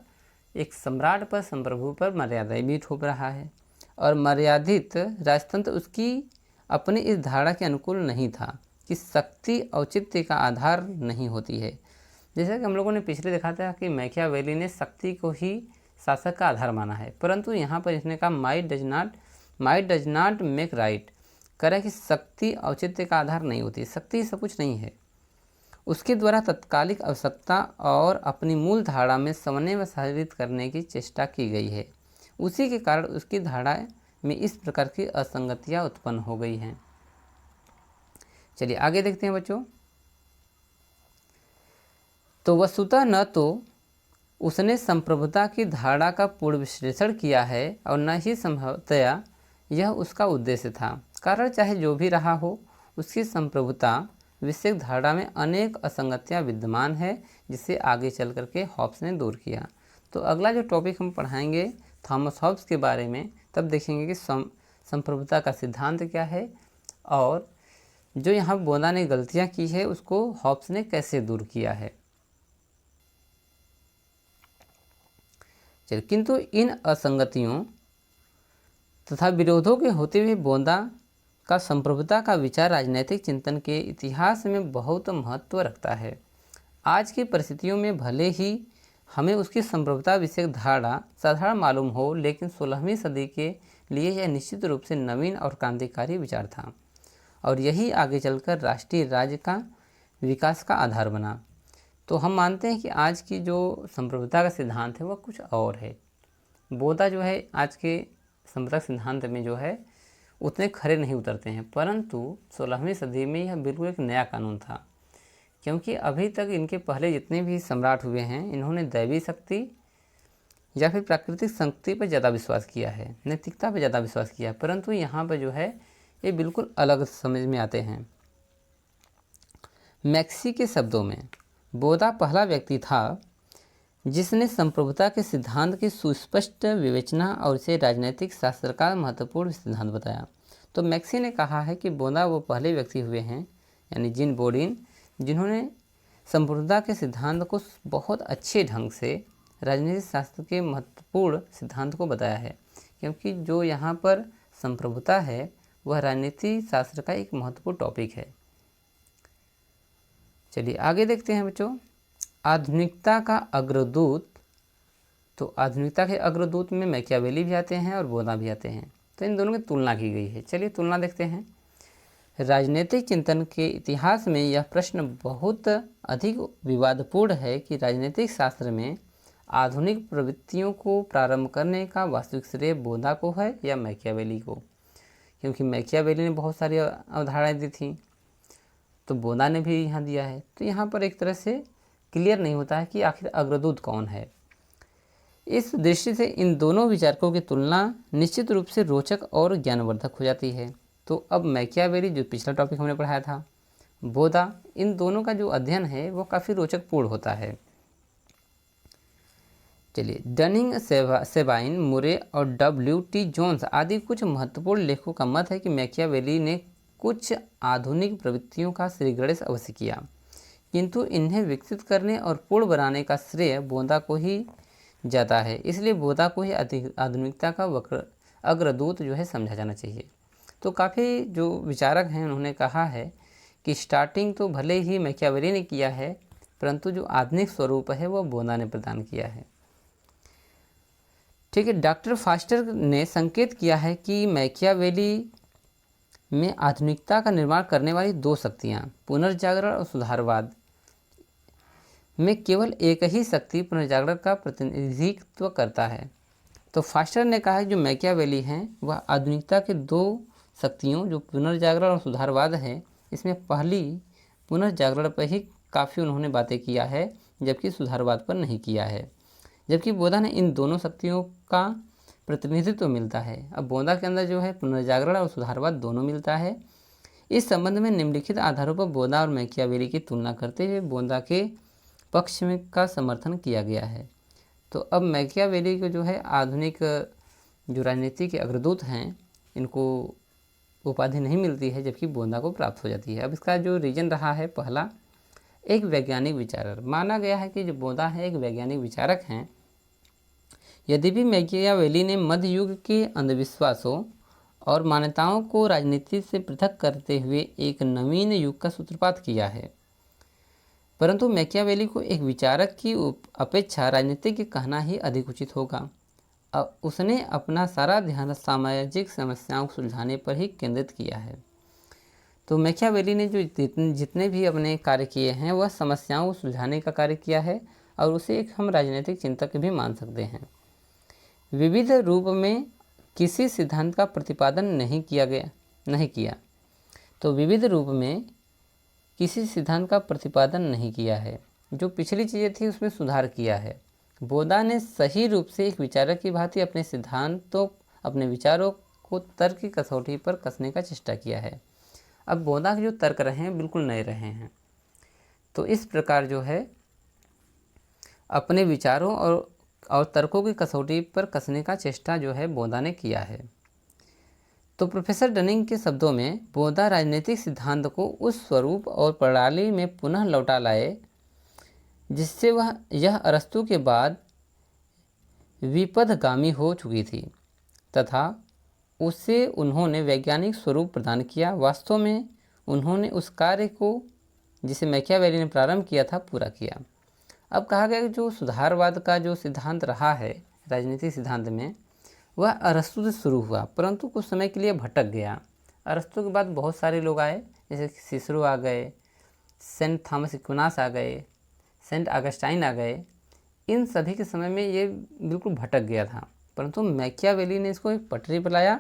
एक सम्राट पर, संप्रभु पर मर्यादाएं भी थोप रहा है, और मर्यादित राजतंत्र उसकी अपनी इस धारणा के अनुकूल नहीं था कि शक्ति औचित्य का आधार नहीं होती है। जैसा कि हम लोगों ने पिछले देखा था कि मैकियावेली ने शक्ति को ही शासक का आधार माना है, परंतु यहाँ पर इसने कहा might does not make right, कह कि शक्ति औचित्य का आधार नहीं होती, शक्ति सब कुछ नहीं है। उसके द्वारा तत्कालिक आवश्यकता और अपनी मूल धारणा में समन्वय साधित करने की चेष्टा की गई है। उसी के कारण उसकी धारणा में इस प्रकार की असंगतियाँ उत्पन्न हो गई हैं। चलिए आगे देखते हैं बच्चों। तो वस्तुतः न तो उसने संप्रभुता की धारणा का पूर्ण विश्लेषण किया है और न ही संभवतया यह उसका उद्देश्य था। कारण चाहे जो भी रहा हो, उसकी संप्रभुता विषयक धारणा में अनेक असंगतियाँ विद्यमान है, जिसे आगे चल करके हॉब्स ने दूर किया। तो अगला जो टॉपिक हम पढ़ाएंगे थॉमस हॉब्स के बारे में, तब देखेंगे कि संप्रभुता का सिद्धांत क्या है और जो यहाँ बोंदा ने गलतियाँ की है उसको हॉब्स ने कैसे दूर किया है। चलिए, किंतु इन असंगतियों तथा विरोधों के होते हुए बोंदा का संप्रभुता का विचार राजनैतिक चिंतन के इतिहास में बहुत महत्व रखता है। आज की परिस्थितियों में भले ही हमें उसकी संप्रभुता विषयक धारणा साधारण मालूम हो, लेकिन 16वीं सदी के लिए यह निश्चित रूप से नवीन और क्रांतिकारी विचार था और यही आगे चलकर राष्ट्रीय राज्य का विकास का आधार बना। तो हम मानते हैं कि आज की जो संप्रभुता का सिद्धांत है वह कुछ और है। बोधा जो है आज के संप्रभुता सिद्धांत में जो है उतने खरे नहीं उतरते हैं, परंतु 16वीं सदी में यह बिल्कुल एक नया कानून था, क्योंकि अभी तक इनके पहले जितने भी सम्राट हुए हैं इन्होंने दैवी शक्ति या फिर प्राकृतिक शक्ति पर ज़्यादा विश्वास किया है, नैतिकता पर ज़्यादा विश्वास किया है, परंतु यहाँ पर जो है ये बिल्कुल अलग समझ में आते हैं। मैक्सी के शब्दों में बोधा पहला व्यक्ति था जिसने संप्रभुता के सिद्धांत की सुस्पष्ट विवेचना और इसे राजनीतिक शास्त्र का महत्वपूर्ण सिद्धांत बताया। तो मैक्सी ने कहा है कि बोधा वो पहले व्यक्ति हुए हैं, यानी जीन बोडीन, जिन्होंने संप्रभुता के सिद्धांत को बहुत अच्छे ढंग से राजनीतिक शास्त्र के महत्वपूर्ण सिद्धांत को बताया है, क्योंकि जो यहाँ पर संप्रभुता है वह राजनीति शास्त्र का एक महत्वपूर्ण टॉपिक है। चलिए आगे देखते हैं बच्चों, आधुनिकता का अग्रदूत। तो आधुनिकता के अग्रदूत में मैकियावेली भी आते हैं और बोधा भी आते हैं, तो इन दोनों की तुलना की गई है। चलिए तुलना देखते हैं। राजनीतिक चिंतन के इतिहास में यह प्रश्न बहुत अधिक विवादपूर्ण है कि राजनीतिक शास्त्र में आधुनिक प्रवृत्तियों को प्रारंभ करने का वास्तविक श्रेय बोधा को है या मैकियावेली को, क्योंकि मैकियावेली ने बहुत सारी अवधारणाएं दी थी तो बोधा ने भी यहाँ दिया है। तो यहाँ पर एक तरह से क्लियर नहीं होता है कि आखिर अग्रदूत कौन है। इस दृष्टि से इन दोनों विचारकों की तुलना निश्चित रूप से रोचक और ज्ञानवर्धक हो जाती है। तो अब मैकियावेली जो पिछला टॉपिक हमने पढ़ाया था, बोधा, इन दोनों का जो अध्ययन है वो काफ़ी रोचकपूर्ण होता है। चलिए, डनिंग, सेबाइन, मुरे और W.T. जोन्स आदि कुछ महत्वपूर्ण लेखकों का मत है कि मैकियावेली ने कुछ आधुनिक प्रवृत्तियों का श्रीगणेश अवश्य किया, किंतु इन्हें विकसित करने और पूर्ण बनाने का श्रेय बोधा को ही जाता है। इसलिए बोधा को ही आधुनिकता का अग्रदूत जो है समझा जाना चाहिए। तो काफ़ी जो विचारक हैं उन्होंने कहा है कि स्टार्टिंग तो भले ही मैकियावेली ने किया है, परंतु जो आधुनिक स्वरूप है वह बोधा ने प्रदान किया है। ठीक है, डॉक्टर फास्टर ने संकेत किया है कि मैकियावेली में आधुनिकता का निर्माण करने वाली दो शक्तियाँ, पुनर्जागरण और सुधारवाद, में केवल एक ही शक्ति पुनर्जागरण का प्रतिनिधित्व करता है। तो फास्टर ने कहा कि जो मैकियावेली हैं वह आधुनिकता के दो शक्तियों, जो पुनर्जागरण और सुधारवाद है, इसमें पहली पुनर्जागरण पर ही काफ़ी उन्होंने बातें किया है, जबकि सुधारवाद पर नहीं किया है। जबकि बोधा ने इन दोनों शक्तियों का प्रतिनिधित्व मिलता है। अब बोधा के अंदर जो है पुनर्जागरण और सुधारवाद दोनों मिलता है। इस संबंध में निम्नलिखित आधारों पर बोधा और मैकियावेली की तुलना करते हुए बोधा के पक्ष में का समर्थन किया गया है। तो अब मैकियावेली को जो है आधुनिक जो राजनीति के अग्रदूत हैं, इनको उपाधि नहीं मिलती है, जबकि बोधा को प्राप्त हो जाती है। अब इसका जो रीजन रहा है, पहला, एक वैज्ञानिक विचारक। माना गया है कि जो बोधा है एक वैज्ञानिक विचारक हैं। यद्यपि मैकियावेली ने मध्य युग के अंधविश्वासों और मान्यताओं को राजनीति से पृथक करते हुए एक नवीन युग का सूत्रपात किया है, परंतु मैकियावेली को एक विचारक की अपेक्षा राजनीतिज्ञ कहना ही अधिक उचित होगा। अब उसने अपना सारा ध्यान सामाजिक समस्याओं को सुलझाने पर ही केंद्रित किया है। तो मैकियावेली ने जो जितने भी अपने कार्य किए हैं वह समस्याओं को सुलझाने का कार्य किया है, और उसे एक हम राजनीतिक चिंतक भी मान सकते हैं। विविध रूप में किसी सिद्धांत का प्रतिपादन नहीं किया। तो विविध रूप में किसी सिद्धांत का प्रतिपादन नहीं किया है, जो पिछली चीज़ें थी उसमें सुधार किया है। बोधा ने सही रूप से एक विचारक की भांति अपने सिद्धांतों, अपने विचारों को तर्क की कसौटी पर कसने का चेष्टा किया है। अब बोधा के जो तर्क रहे हैं बिल्कुल नए रहे हैं। तो इस प्रकार जो है अपने विचारों और तर्कों की कसौटी पर कसने का चेष्टा जो है बोधा ने किया है। तो प्रोफेसर डनिंग के शब्दों में बोधा राजनीतिक सिद्धांत को उस स्वरूप और प्रणाली में पुनः लौटा लाए जिससे वह यह अरस्तु के बाद विपथगामी हो चुकी थी, तथा उसे उन्होंने वैज्ञानिक स्वरूप प्रदान किया। वास्तव में उन्होंने उस कार्य को जिसे मैकियावेली ने प्रारंभ किया था पूरा किया। अब कहा गया कि जो सुधारवाद का जो सिद्धांत रहा है राजनीतिक सिद्धांत में, वह अरस्तु से शुरू हुआ परंतु कुछ समय के लिए भटक गया। अरस्तु के बाद बहुत सारे लोग आए, जैसे सिसरो आ गए, सेंट थॉमस एक्विनास आ गए, सेंट ऑगस्टाइन आ गए। इन सभी के समय में ये बिल्कुल भटक गया था, परंतु मैकियावेली ने इसको एक पटरी पर लाया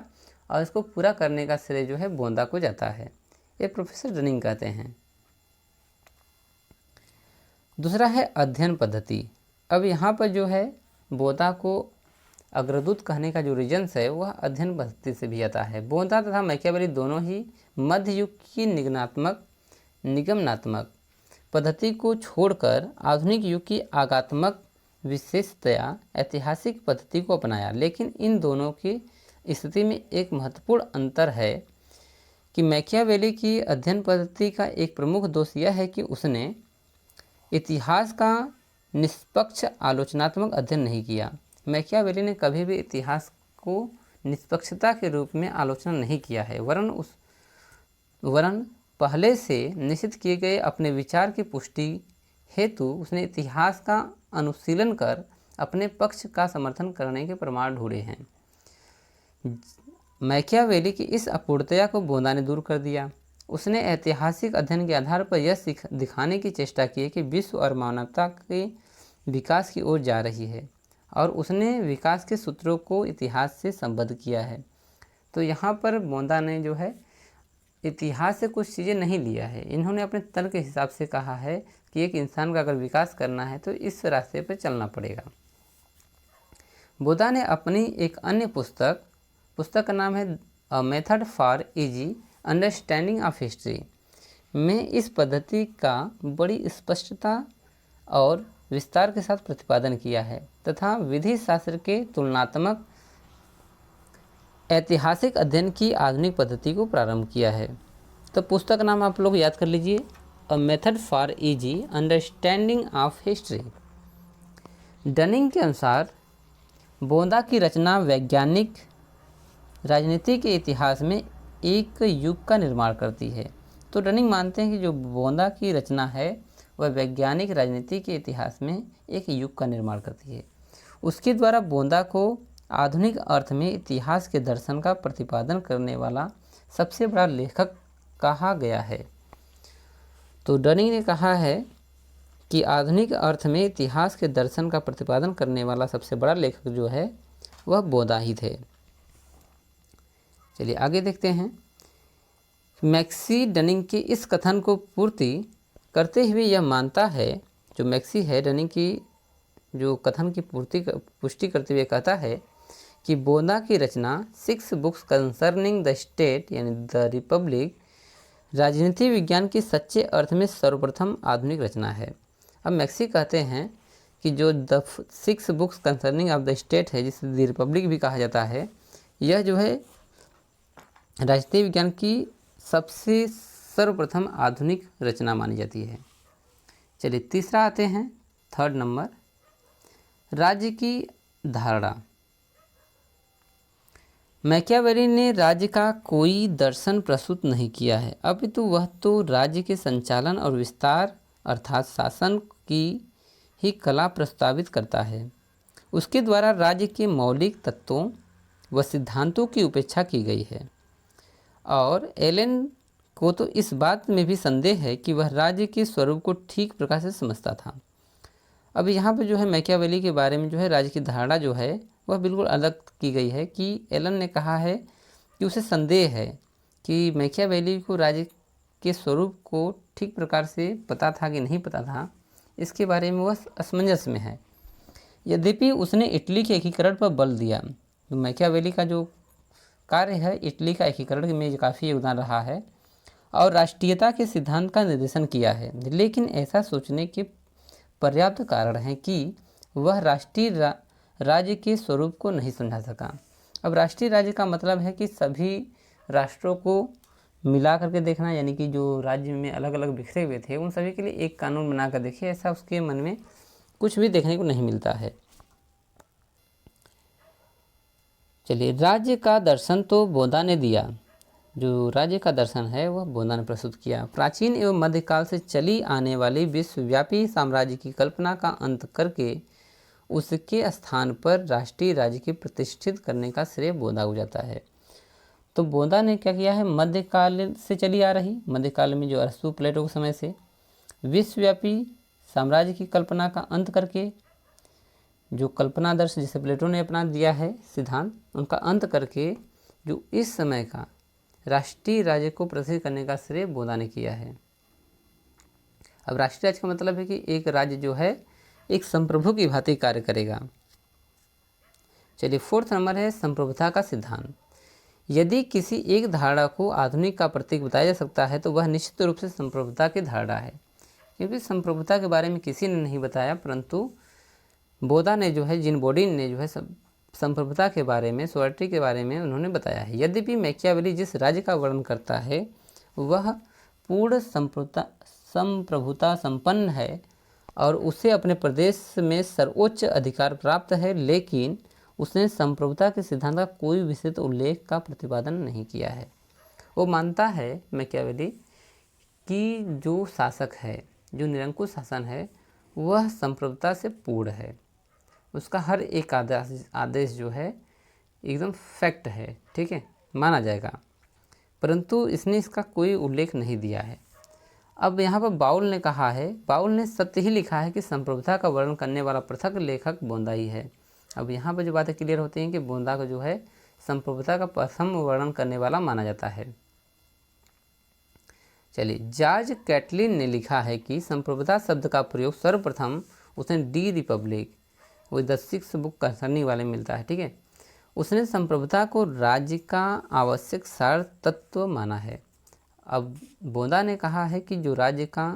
और इसको पूरा करने का श्रेय जो है बोंदा को जाता है। ये प्रोफेसर डनिंग कहते हैं। दूसरा है अध्ययन पद्धति। अब यहाँ पर जो है बोंदा को अग्रदूत कहने का जो रीजन्स है वह अध्ययन पद्धति से भी आता है। बोंदा तथा मैकियावेली दोनों ही मध्य युग की निगमनात्मक पद्धति को छोड़कर आधुनिक युग की आगात्मक विशेषतया ऐतिहासिक पद्धति को अपनाया। लेकिन इन दोनों की स्थिति में एक महत्वपूर्ण अंतर है कि मैकियावेली की अध्ययन पद्धति का एक प्रमुख दोष यह है कि उसने इतिहास का निष्पक्ष आलोचनात्मक अध्ययन नहीं किया। मैकियावेली ने कभी भी इतिहास को निष्पक्षता के रूप में आलोचना नहीं किया है, वरन पहले से निश्चित किए गए अपने विचार की पुष्टि हेतु उसने इतिहास का अनुशीलन कर अपने पक्ष का समर्थन करने के प्रमाण ढूंढे हैं। मैकियावेली की इस अपूर्णता को बोंदा ने दूर कर दिया। उसने ऐतिहासिक अध्ययन के आधार पर यह दिखाने की चेष्टा की कि विश्व और मानवता के विकास की ओर जा रही है और उसने विकास के सूत्रों को इतिहास से संबद्ध किया है। तो यहाँ पर बोंदा ने जो है इतिहास से कुछ चीज़ें नहीं लिया है, इन्होंने अपने तर्क के हिसाब से कहा है कि एक इंसान का अगर विकास करना है तो इस रास्ते पर चलना पड़ेगा। बोंदा ने अपनी एक अन्य पुस्तक का नाम है a method for easy understanding of history में इस पद्धति का बड़ी स्पष्टता और विस्तार के साथ प्रतिपादन किया है तथा विधि शास्त्र के तुलनात्मक ऐतिहासिक अध्ययन की आधुनिक पद्धति को प्रारंभ किया है। तो पुस्तक का नाम आप लोग याद कर लीजिए, a method for easy understanding of history. Dunning के अनुसार बोंदा की रचना वैज्ञानिक राजनीति के इतिहास में एक युग का निर्माण करती है। तो डनिंग मानते हैं कि जो बोंदा की रचना है वह वैज्ञानिक राजनीति के इतिहास में एक युग का निर्माण करती है। उसके द्वारा बोंदा को आधुनिक अर्थ में इतिहास के दर्शन का प्रतिपादन करने वाला सबसे बड़ा लेखक कहा गया है। तो डनिंग ने कहा है कि आधुनिक अर्थ में इतिहास के दर्शन का प्रतिपादन करने वाला सबसे बड़ा लेखक जो है वह बोंदा ही थे। चलिए आगे देखते हैं। मैक्सी डनिंग के इस कथन को पूर्ति करते हुए यह मानता है, जो मैक्सी है डनिंग की जो कथन की पुष्टि करते हुए कहता है कि बोंदा की रचना 6 बुक्स कंसर्निंग द स्टेट यानी द रिपब्लिक राजनीति विज्ञान की सच्चे अर्थ में सर्वप्रथम आधुनिक रचना है। अब मैक्सी कहते हैं कि जो the 6 books concerning of the state है, जिसे द रिपब्लिक भी कहा जाता है, यह जो है राजनीति विज्ञान की सबसे सर्वप्रथम आधुनिक रचना मानी जाती है। चलिए तीसरा आते हैं, 3rd नंबर, राज्य की धारणा। मैकियावेली ने राज्य का कोई दर्शन प्रस्तुत नहीं किया है, अपितु वह तो राज्य के संचालन और विस्तार अर्थात शासन की ही कला प्रस्तावित करता है। उसके द्वारा राज्य के मौलिक तत्वों व सिद्धांतों की उपेक्षा की गई है और एलन को तो इस बात में भी संदेह है कि वह राज्य के स्वरूप को ठीक प्रकार से समझता था। अब यहाँ पर जो है मैकियावेली के बारे में जो है राज्य की धारणा जो है वह बिल्कुल अलग की गई है कि एलन ने कहा है कि उसे संदेह है कि मैकियावेली को राज्य के स्वरूप को ठीक प्रकार से पता था कि नहीं पता था, इसके बारे में वह असमंजस में है। यद्यपि उसने इटली के एकीकरण पर बल दिया। तो मैकियावेली का जो कार्य है इटली का एकीकरण में काफ़ी योगदान रहा है और राष्ट्रीयता के सिद्धांत का निर्देशन किया है, लेकिन ऐसा सोचने के पर्याप्त कारण हैं कि वह राष्ट्रीय राज्य के स्वरूप को नहीं समझा सका। अब राष्ट्रीय राज्य का मतलब है कि सभी राष्ट्रों को मिला करके देखना, यानी कि जो राज्य में अलग अलग बिखरे हुए थे उन सभी के लिए एक कानून बना कर देखिए, ऐसा उसके मन में कुछ भी देखने को नहीं मिलता है। चलिए, राज्य का दर्शन तो बोंदा ने दिया, जो राज्य का दर्शन है वह बोंदा ने प्रस्तुत किया। प्राचीन एवं मध्यकाल से चली आने वाली विश्वव्यापी साम्राज्य की कल्पना का अंत करके उसके स्थान पर राष्ट्रीय राज्य के प्रतिष्ठित करने का श्रेय बोंदा को जाता है। तो बोंदा ने क्या किया है, मध्यकाल से चली आ रही, मध्यकाल में जो अरस्तु प्लेटो के समय से विश्वव्यापी साम्राज्य की कल्पना का अंत करके, जो कल्पनादर्श जिसे प्लेटो ने अपना दिया है सिद्धांत, उनका अंत करके जो इस समय का राष्ट्रीय राज्य को प्रतिष्ठित करने का श्रेय बोंदा ने किया है। अब राष्ट्रीय राज्य का मतलब है कि एक राज्य जो है एक संप्रभु की भांति कार्य करेगा। चलिए 4th नंबर है संप्रभुता का सिद्धांत। यदि किसी एक धारणा को आधुनिक का प्रतीक बताया जा सकता है तो वह निश्चित रूप से संप्रभुता की धारणा है, क्योंकि संप्रभुता के बारे में किसी ने नहीं बताया, परंतु बोंदा ने जो है, जिन बॉडी ने जो है संप्रभुता के बारे में, सोवर्टी के बारे में उन्होंने बताया है। यद्यपि मैकियावेली जिस राज्य का वर्णन करता है वह पूर्ण संप्रभुता संपन्न है और उसे अपने प्रदेश में सर्वोच्च अधिकार प्राप्त है, लेकिन उसने संप्रभुता के सिद्धांत का कोई विस्तृत उल्लेख का प्रतिपादन नहीं किया है। वो मानता है मैकियावेली कि जो शासक है, जो निरंकुश शासन है, वह संप्रभुता से पूर्ण है, उसका हर एक आदेश जो है एकदम फैक्ट है, ठीक है, माना जाएगा, परंतु इसने इसका कोई उल्लेख नहीं दिया है। अब यहाँ पर बाउल ने कहा है, बाउल ने सत्य ही लिखा है कि संप्रभुता का वर्णन करने वाला पृथक लेखक बोंदा ही है। अब यहाँ पर जो बातें क्लियर होती हैं कि बोंदा को जो है संप्रभुता का प्रथम वर्णन करने वाला माना जाता है। चलिए, जॉर्ज कैटलिन ने लिखा है कि संप्रभुता शब्द का प्रयोग सर्वप्रथम उसने डी रिपब्लिक वो द 6th बुक कंसर्निंग वाले मिलता है, ठीक है। उसने संप्रभुता को राज्य का आवश्यक सार तत्व माना है। अब बोंदा ने कहा है कि जो राज्य का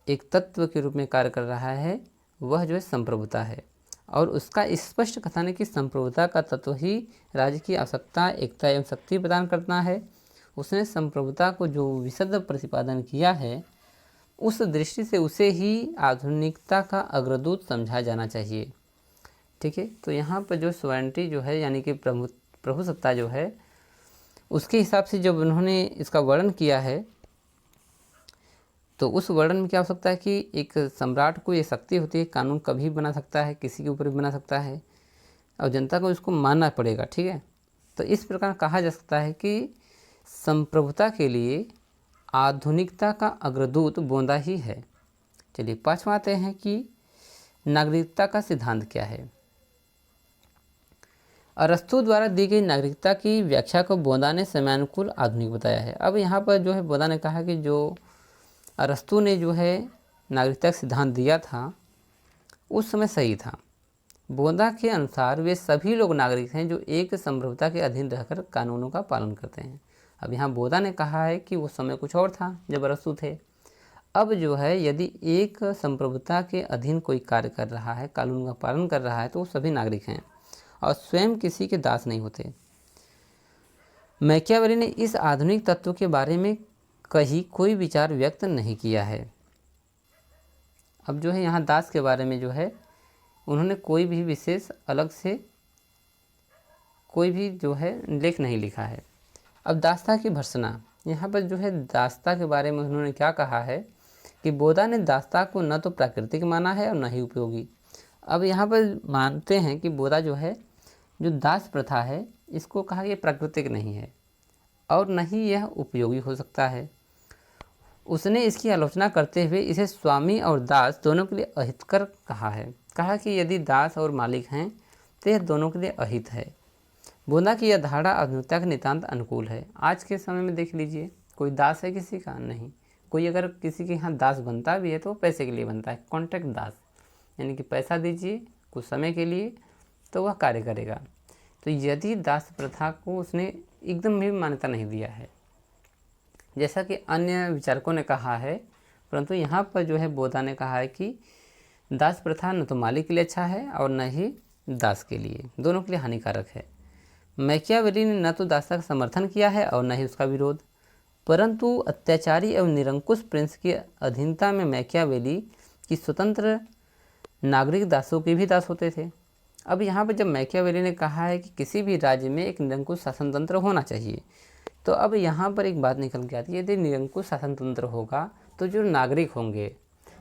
एक तत्व के रूप में कार्य कर रहा है वह जो है संप्रभुता है, और उसका स्पष्ट कथन है कि संप्रभुता का तत्व ही राज्य की आवश्यकता, एकता एवं शक्ति प्रदान करता है। उसने संप्रभुता को जो विशद प्रतिपादन किया है, उस दृष्टि से उसे ही आधुनिकता का अग्रदूत समझा जाना चाहिए, ठीक है। तो यहाँ पर जो सोवरेनिटी जो है, यानी कि प्रभुसत्ता जो है, उसके हिसाब से जब उन्होंने इसका वर्णन किया है तो उस वर्णन में क्या हो सकता है कि एक सम्राट को ये शक्ति होती है, कानून कभी बना सकता है, किसी के ऊपर भी बना सकता है, और जनता को इसको मानना पड़ेगा, ठीक है। तो इस प्रकार कहा जा सकता है कि संप्रभुता के लिए आधुनिकता का अग्रदूत बोंदा ही है। चलिए 5वां आते हैं कि नागरिकता का सिद्धांत क्या है। अरस्तु द्वारा दी गई नागरिकता की व्याख्या को बोंदा ने समयानुकूल आधुनिक बताया है। अब यहाँ पर जो है बोंदा ने कहा कि जो अरस्तु ने जो है नागरिकता का सिद्धांत दिया था उस समय सही था। बोंदा के अनुसार वे सभी लोग नागरिक हैं जो एक संप्रभुता के अधीन रहकर कानूनों का पालन करते हैं। अब यहाँ बोंदा ने कहा है कि वो समय कुछ और था जब अरस्तु थे। अब जो है यदि एक संप्रभुता के अधीन कोई कार्य कर रहा है, कानून का पालन कर रहा है, तो वो सभी नागरिक हैं और स्वयं किसी के दास नहीं होते। मैकियावेली ने इस आधुनिक तत्व के बारे में कहीं कोई विचार व्यक्त नहीं किया है। अब जो है यहाँ दास के बारे में जो है उन्होंने कोई भी विशेष अलग से कोई भी जो है लेख नहीं लिखा है। अब दासता की भर्त्सना, यहाँ पर जो है दासता के बारे में उन्होंने क्या कहा है कि बोंदा ने दासता को न तो प्राकृतिक माना है और न ही उपयोगी। अब यहाँ पर मानते हैं कि बोंदा जो है जो दास प्रथा है इसको कहा कि प्राकृतिक नहीं है और न ही यह उपयोगी हो सकता है। उसने इसकी आलोचना करते हुए इसे स्वामी और दास दोनों के लिए अहितकर कहा है। कहा कि यदि दास और मालिक हैं तो यह दोनों के लिए अहित है। बोंदा की यह धारणा आधुनिकता के नितांत अनुकूल है। आज के समय में देख लीजिए, कोई दास है किसी का? नहीं। कोई अगर किसी के यहाँ दास बनता भी है तो पैसे के लिए बनता है, कॉन्ट्रैक्ट दास, यानी कि पैसा दीजिए कुछ समय के लिए तो वह कार्य करेगा। तो यदि दास प्रथा को उसने एकदम भी मान्यता नहीं दिया है, जैसा कि अन्य विचारकों ने कहा है, परंतु यहाँ पर जो है बोंदा ने कहा है कि दास प्रथा न तो मालिक के लिए अच्छा है और न ही दास के लिए, दोनों के लिए हानिकारक है। मैकियावेली ने न तो दासता का समर्थन किया है और न ही उसका विरोध, परंतु अत्याचारी एवं निरंकुश प्रिंस की अधीनता में मैकियावेली की स्वतंत्र नागरिक दासों के भी दास होते थे। अब यहाँ पर जब मैकियावेली ने कहा है कि किसी भी राज्य में एक निरंकुश शासन तंत्र होना चाहिए, तो अब यहाँ पर एक बात निकल के आती है, यदि निरंकुश शासन तंत्र होगा तो जो नागरिक होंगे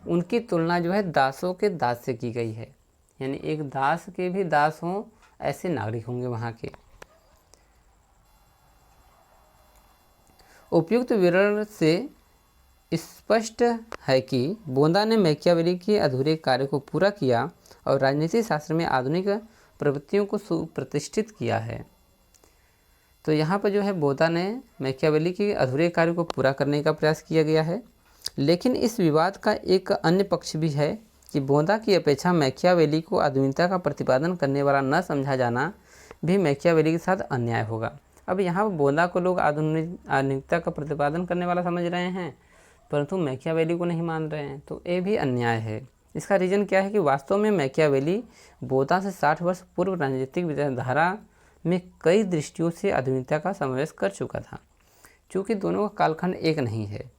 उनकी तुलना जो है दासों के दास से की गई है, यानी एक दास के भी दास हों ऐसे नागरिक होंगे वहाँ के। उपयुक्त विवरण से स्पष्ट है कि बोंदा ने मैकियावेली के अधूरे कार्य को पूरा किया और राजनीति शास्त्र में आधुनिक प्रवृत्तियों को सुप्रतिष्ठित किया है। तो यहाँ पर जो है बोंदा ने मैकियावेली के अधूरे कार्य को पूरा करने का प्रयास किया गया है। लेकिन इस विवाद का एक अन्य पक्ष भी है कि बोंदा की अपेक्षा मैकियावेली को आधुनिकता का प्रतिपादन करने वाला न समझा जाना भी मैकियावेली के साथ अन्याय होगा। अब यहाँ पर बोंदा को लोग आधुनिकता का प्रतिपादन करने वाला समझ रहे हैं, परंतु मैकियावेली को नहीं मान रहे हैं, तो ये भी अन्याय है। इसका रीज़न क्या है कि वास्तव में मैकियावेली बोंदा से 60 वर्ष पूर्व राजनीतिक विचारधारा में कई दृष्टियों से आधुनिकता का समावेश कर चुका था। चूँकि दोनों का कालखंड एक नहीं है,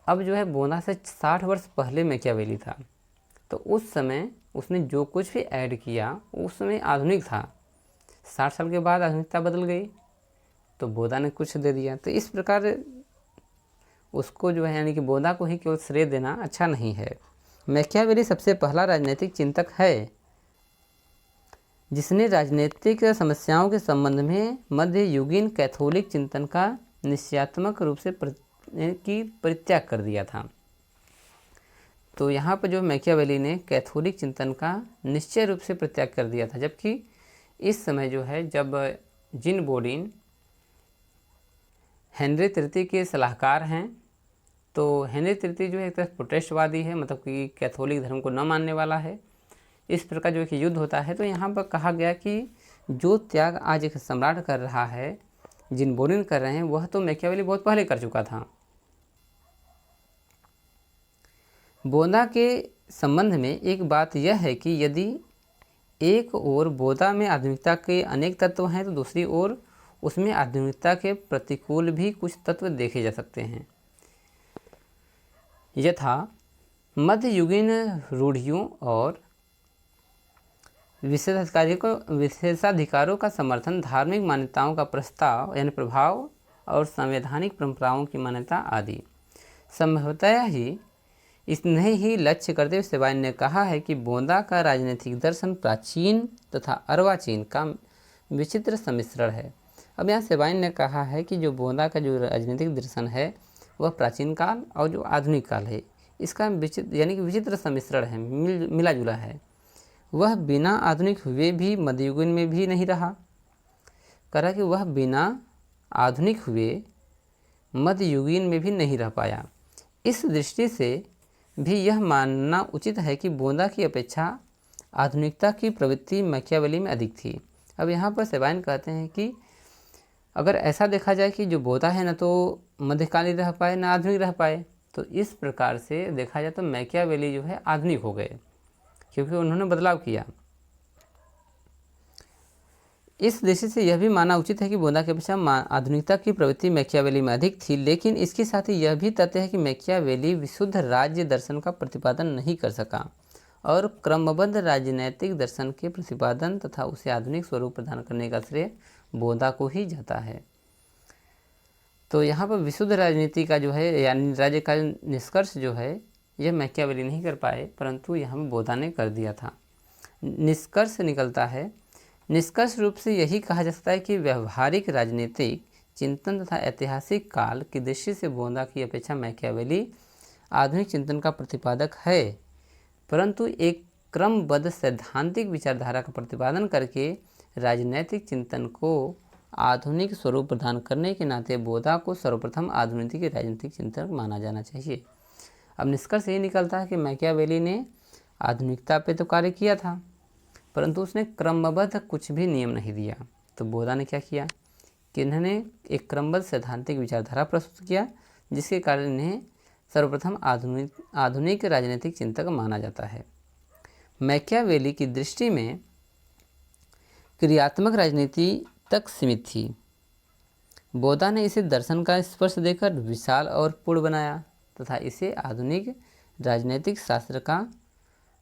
अब जो है बोंदा से 60 वर्ष पहले मैकियावेली था, तो उस समय उसने जो कुछ भी ऐड किया उस समय आधुनिक था। 60 साल के बाद आधुनिकता बदल गई तो बोंदा ने कुछ दे दिया। तो इस प्रकार उसको जो है यानी कि बोंदा को ही केवल श्रेय देना अच्छा नहीं है। मैकियावेली सबसे पहला राजनीतिक चिंतक है जिसने राजनीतिक समस्याओं के संबंध में मध्ययुगीन कैथोलिक चिंतन का निश्चयात्मक रूप से परित्याग कर दिया था। तो यहाँ पर जो मैकियावेली ने कैथोलिक चिंतन का निश्चय रूप से परित्याग कर दिया था, जबकि इस समय जो है जब जीन बोलीन हेनरी तृतीय के सलाहकार हैं, तो हेनरी तृतीय जो है एक तरह प्रोटेस्टवादी है, मतलब कि कैथोलिक धर्म को न मानने वाला है। इस प्रकार जो कि युद्ध होता है, तो यहाँ पर कहा गया कि जो त्याग आज एक सम्राट कर रहा है, जिन बोलीन कर रहे हैं, वह तो मैकियावेली बहुत पहले कर चुका था। बोंदा के संबंध में एक बात यह है कि यदि एक ओर बोंदा में आधुनिकता के अनेक तत्व हैं तो दूसरी ओर उसमें आधुनिकता के प्रतिकूल भी कुछ तत्व देखे जा सकते हैं, यथा मध्ययुगीन रूढ़ियों और विशेषाधिकारों का समर्थन, धार्मिक मान्यताओं का प्रस्ताव यानी प्रभाव और संवैधानिक परंपराओं की मान्यता आदि। संभवतः ही इसने ही लक्ष्य करते हुए सेबाइन ने कहा है कि बोंदा का राजनीतिक दर्शन प्राचीन तथा अर्वाचीन का विचित्र सम्मिश्रण है। अब यहाँ सेबाइन ने कहा है कि जो बोंदा का जो राजनीतिक दर्शन है वह प्राचीन काल और जो आधुनिक काल है इसका विचित्र यानी कि विचित्र सम्मिश्रण है, मिला जुला है। वह बिना आधुनिक हुए भी मध्ययुगीन में भी नहीं रहा। कहा कि वह बिना आधुनिक हुए मध्ययुगीन में भी नहीं रह पाया। इस दृष्टि से भी यह मानना उचित है कि बोंदा की अपेक्षा आधुनिकता की प्रवृत्ति मैकियावेली में अधिक थी। अब यहाँ पर सेबाइन कहते हैं कि अगर ऐसा देखा जाए कि जो बोंदा है न तो मध्यकालीन रह पाए न आधुनिक रह पाए, तो इस प्रकार से देखा जाए तो मैकियावेली जो है आधुनिक हो गए क्योंकि उन्होंने बदलाव किया। इस दृष्टि से यह भी मानना उचित है कि बोंदा के अपेक्षा आधुनिकता की प्रवृत्ति मैकियावेली में अधिक थी, लेकिन इसके साथ ही यह भी तथ्य है कि मैकियावेली विशुद्ध राज्य दर्शन का प्रतिपादन नहीं कर सका और क्रमबद्ध राजनैतिक दर्शन के प्रतिपादन तथा उसे आधुनिक स्वरूप प्रदान करने का श्रेय बोंदा को ही जाता है। तो यहाँ पर विशुद्ध राजनीति का जो है यानी राज्य का निष्कर्ष जो है यह मैकियावेली नहीं कर पाए, परंतु यहाँ पर बोंदा ने कर दिया था। निष्कर्ष निकलता है, निष्कर्ष रूप से यही कहा जा सकता है कि व्यवहारिक राजनीतिक चिंतन तथा ऐतिहासिक काल की दृष्टि से बोंदा की अपेक्षा मैकियावेली आधुनिक चिंतन का प्रतिपादक है, परंतु एक क्रमबद्ध सैद्धांतिक विचारधारा का प्रतिपादन करके राजनैतिक चिंतन को आधुनिक स्वरूप प्रदान करने के नाते बोंदा को सर्वप्रथम आधुनिक राजनीतिक चिंतन माना जाना चाहिए। अब निष्कर्ष ये निकलता है कि मैकियावेली ने आधुनिकता पे तो कार्य किया था, परंतु उसने क्रमबद्ध कुछ भी नियम नहीं दिया। तो बोंदा ने क्या किया कि इन्होंने एक क्रमबद्ध सैद्धांतिक विचारधारा प्रस्तुत किया, जिसके कारण इन्हें सर्वप्रथम आधुनिक राजनीतिक चिंतक माना जाता है। मैकियावेली की दृष्टि में क्रियात्मक राजनीति तक सीमित थी। बोंदा ने इसे दर्शन का स्पर्श देकर विशाल और पूर्ण बनाया तथा इसे आधुनिक राजनीतिक शास्त्र का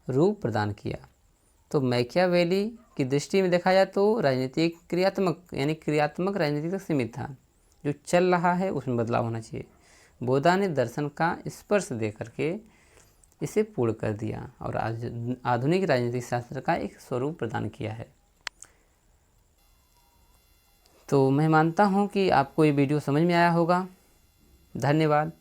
रूप प्रदान किया। तो मैकियावेली की दृष्टि में देखा जाए तो राजनीति क्रियात्मक यानी क्रियात्मक राजनीति तक सीमित था, जो चल रहा है उसमें बदलाव होना चाहिए। बोधा ने दर्शन का स्पर्श दे करके इसे पूर्ण कर दिया और आज आधुनिक राजनीतिक शास्त्र का एक स्वरूप प्रदान किया है। तो मैं मानता हूँ कि आपको ये वीडियो समझ में आया होगा। धन्यवाद।